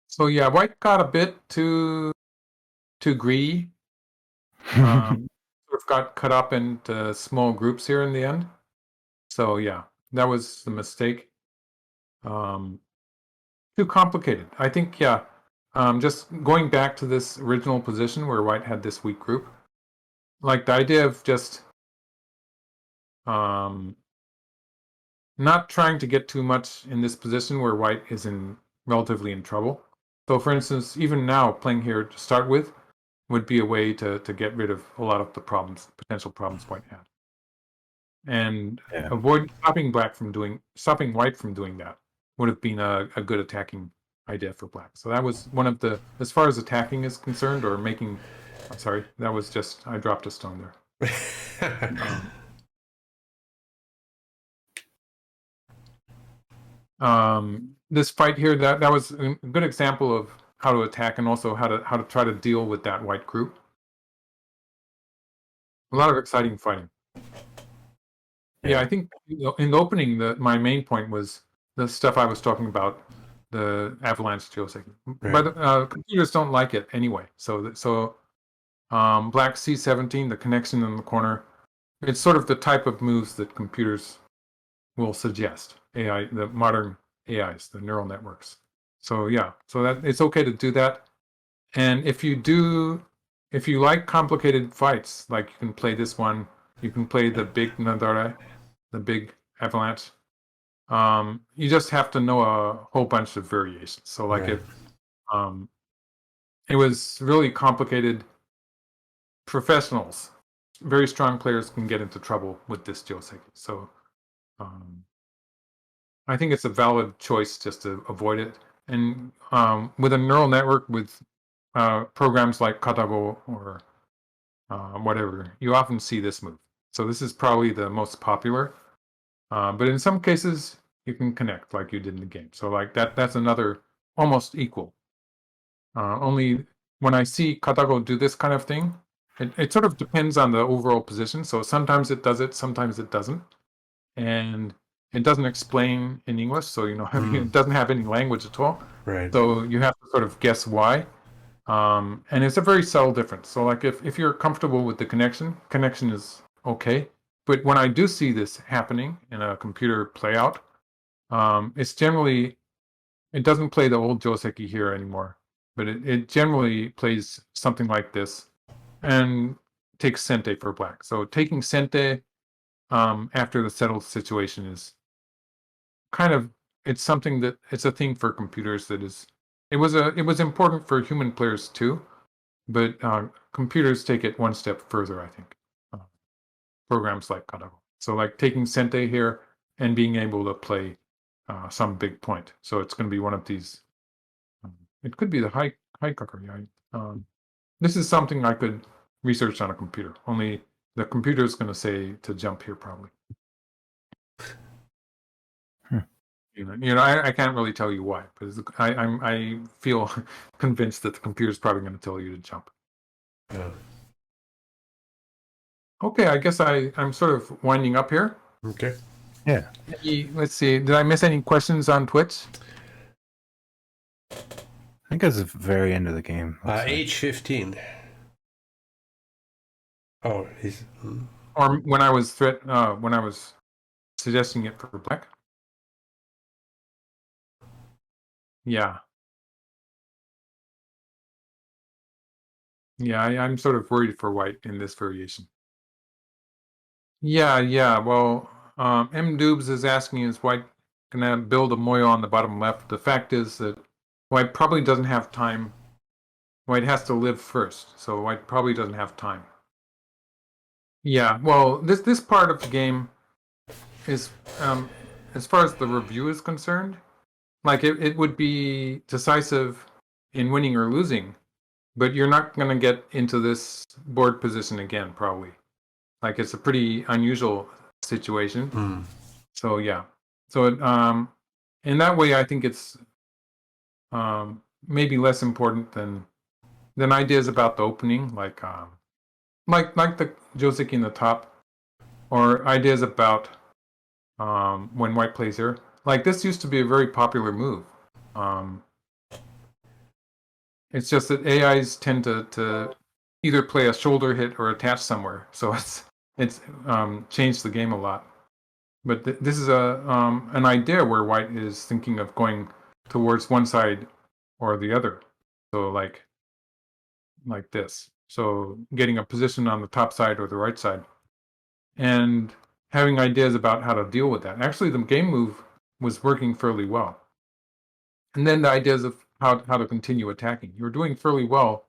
So yeah, white got a bit too greedy. Sort of got cut up into small groups here in the end. So yeah, that was the mistake. Too complicated. I think, yeah, just going back to this original position where white had this weak group, like the idea of just not trying to get too much in this position where white is relatively in trouble. So for instance, even now playing here to start with would be a way to get rid of a lot of the potential problems white had. And stopping white from doing that would have been a good attacking idea for black. So that was one of the, as far as attacking is concerned, or making, I'm sorry, that was just, I dropped a stone there. This fight here, that was a good example of how to attack and also how to try to deal with that white group. A lot of exciting fighting. Yeah, I think in the opening, my main point was the stuff I was talking about, the avalanche geosync. Right. But computers don't like it anyway. So black C17, the connection in the corner, it's sort of the type of moves that computers will suggest. AI, the modern AIs, the neural networks. So yeah, so that it's okay to do that. And if you like complicated fights, like you can play this one, you can play the big Nadare, the big avalanche. You just have to know a whole bunch of variations. So like if it was really complicated, professionals, very strong players can get into trouble with this Joseki. So I think it's a valid choice just to avoid it. And with a neural network with programs like Katago or whatever, you often see this move. So this is probably the most popular. But in some cases, you can connect like you did in the game. So like that's another almost equal. Only when I see Katago do this kind of thing, it sort of depends on the overall position. So sometimes it does it, sometimes it doesn't. And it doesn't explain in English, so it doesn't have any language at all. Right. So you have to sort of guess why. And it's a very subtle difference. So like if you're comfortable with the connection is okay. But when I do see this happening in a computer playout, it doesn't play the old Joseki here anymore, but it generally plays something like this and takes Sente for black. So taking Sente after the settled situation is kind of, it's a thing for computers that is, it was important for human players too, but computers take it one step further, I think. Programs like Katago. So like taking Sente here and being able to play some big point. So it's going to be one of these. It could be the high cooker. Yeah. This is something I could research on a computer. Only the computer is going to say to jump here probably. I can't really tell you why, but I feel convinced that the computer is probably going to tell you to jump. Yeah. Okay, I guess I'm sort of winding up here. Okay. Yeah. Let's see. Did I miss any questions on Twitch? I think that's the very end of the game. H15. Oh, he's. Or when I was suggesting it for black. Yeah. Yeah, I'm sort of worried for white in this variation. Yeah. Well, M Dubes is asking, is white gonna build a Moyo on the bottom left? The fact is that white probably doesn't have time. White has to live first, so white probably doesn't have time. Yeah, well, this part of the game is, as far as the review is concerned, like it would be decisive in winning or losing, but you're not going to get into this board position again, probably. Like it's a pretty unusual situation. So yeah, so in that way, I think it's maybe less important than ideas about the opening, like the Joseki in the top, or ideas about when white plays here. Like this used to be a very popular move. It's just that AIs tend to either play a shoulder hit or attach somewhere, so it's changed the game a lot. But this is an idea where white is thinking of going towards one side or the other. So like this. So getting a position on the top side or the right side, and having ideas about how to deal with that. Actually, the game move was working fairly well. And then the ideas of how to continue attacking. You were doing fairly well.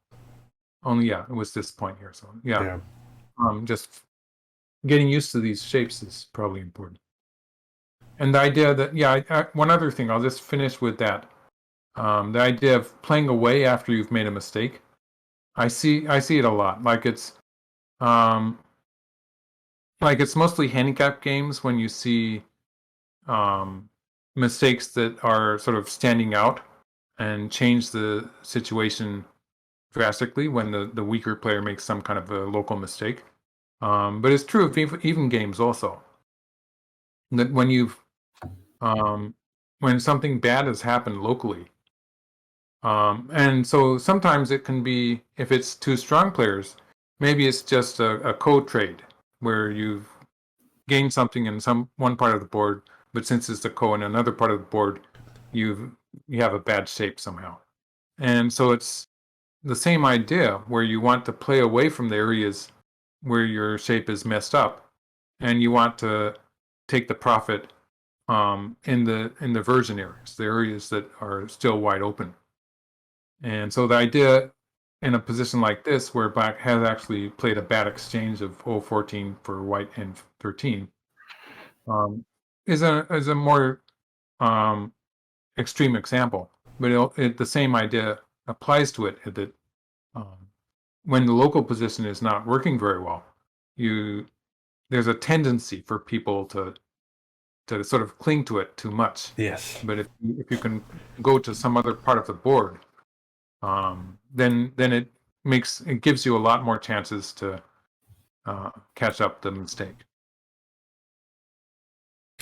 Only, yeah, it was this point here. So, yeah. Just getting used to these shapes is probably important. And the idea that, one other thing, I'll just finish with that. The idea of playing away after you've made a mistake. I see it a lot. Like it's mostly handicap games when you see mistakes that are sort of standing out and change the situation drastically when the weaker player makes some kind of a local mistake. But it's true of even games also. That when when something bad has happened locally, and so sometimes it can be, if it's two strong players, maybe it's just a code trade where you've gained something in one part of the board, but since it's the in another part of the board, you have a bad shape somehow. And so it's the same idea where you want to play away from the areas where your shape is messed up, and you want to take the profit in the version areas, the areas that are still wide open. And so the idea in a position like this, where black has actually played a bad exchange of 0-14 for white and 13, is a more extreme example. But the same idea applies to it, that when the local position is not working very well, there's a tendency for people to sort of cling to it too much. Yes. But if you can go to some other part of the board, then it gives you a lot more chances to catch up the mistake.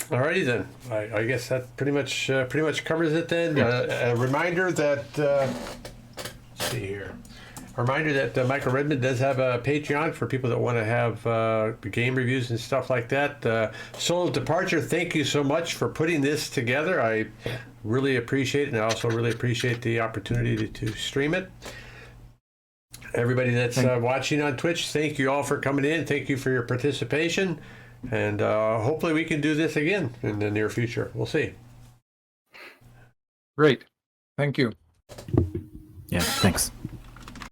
Alrighty then. I guess that pretty much covers it then. A reminder that let's see here. A reminder that Michael Redmond does have a Patreon for people that want to have game reviews and stuff like that. Soul of Departure, thank you so much for putting this together. I really appreciate it, and I also really appreciate the opportunity to stream it. Everybody that's watching on Twitch, thank you all for coming in. Thank you for your participation. And hopefully we can do this again in the near future. We'll see. Great. Thank you. Yeah, thanks.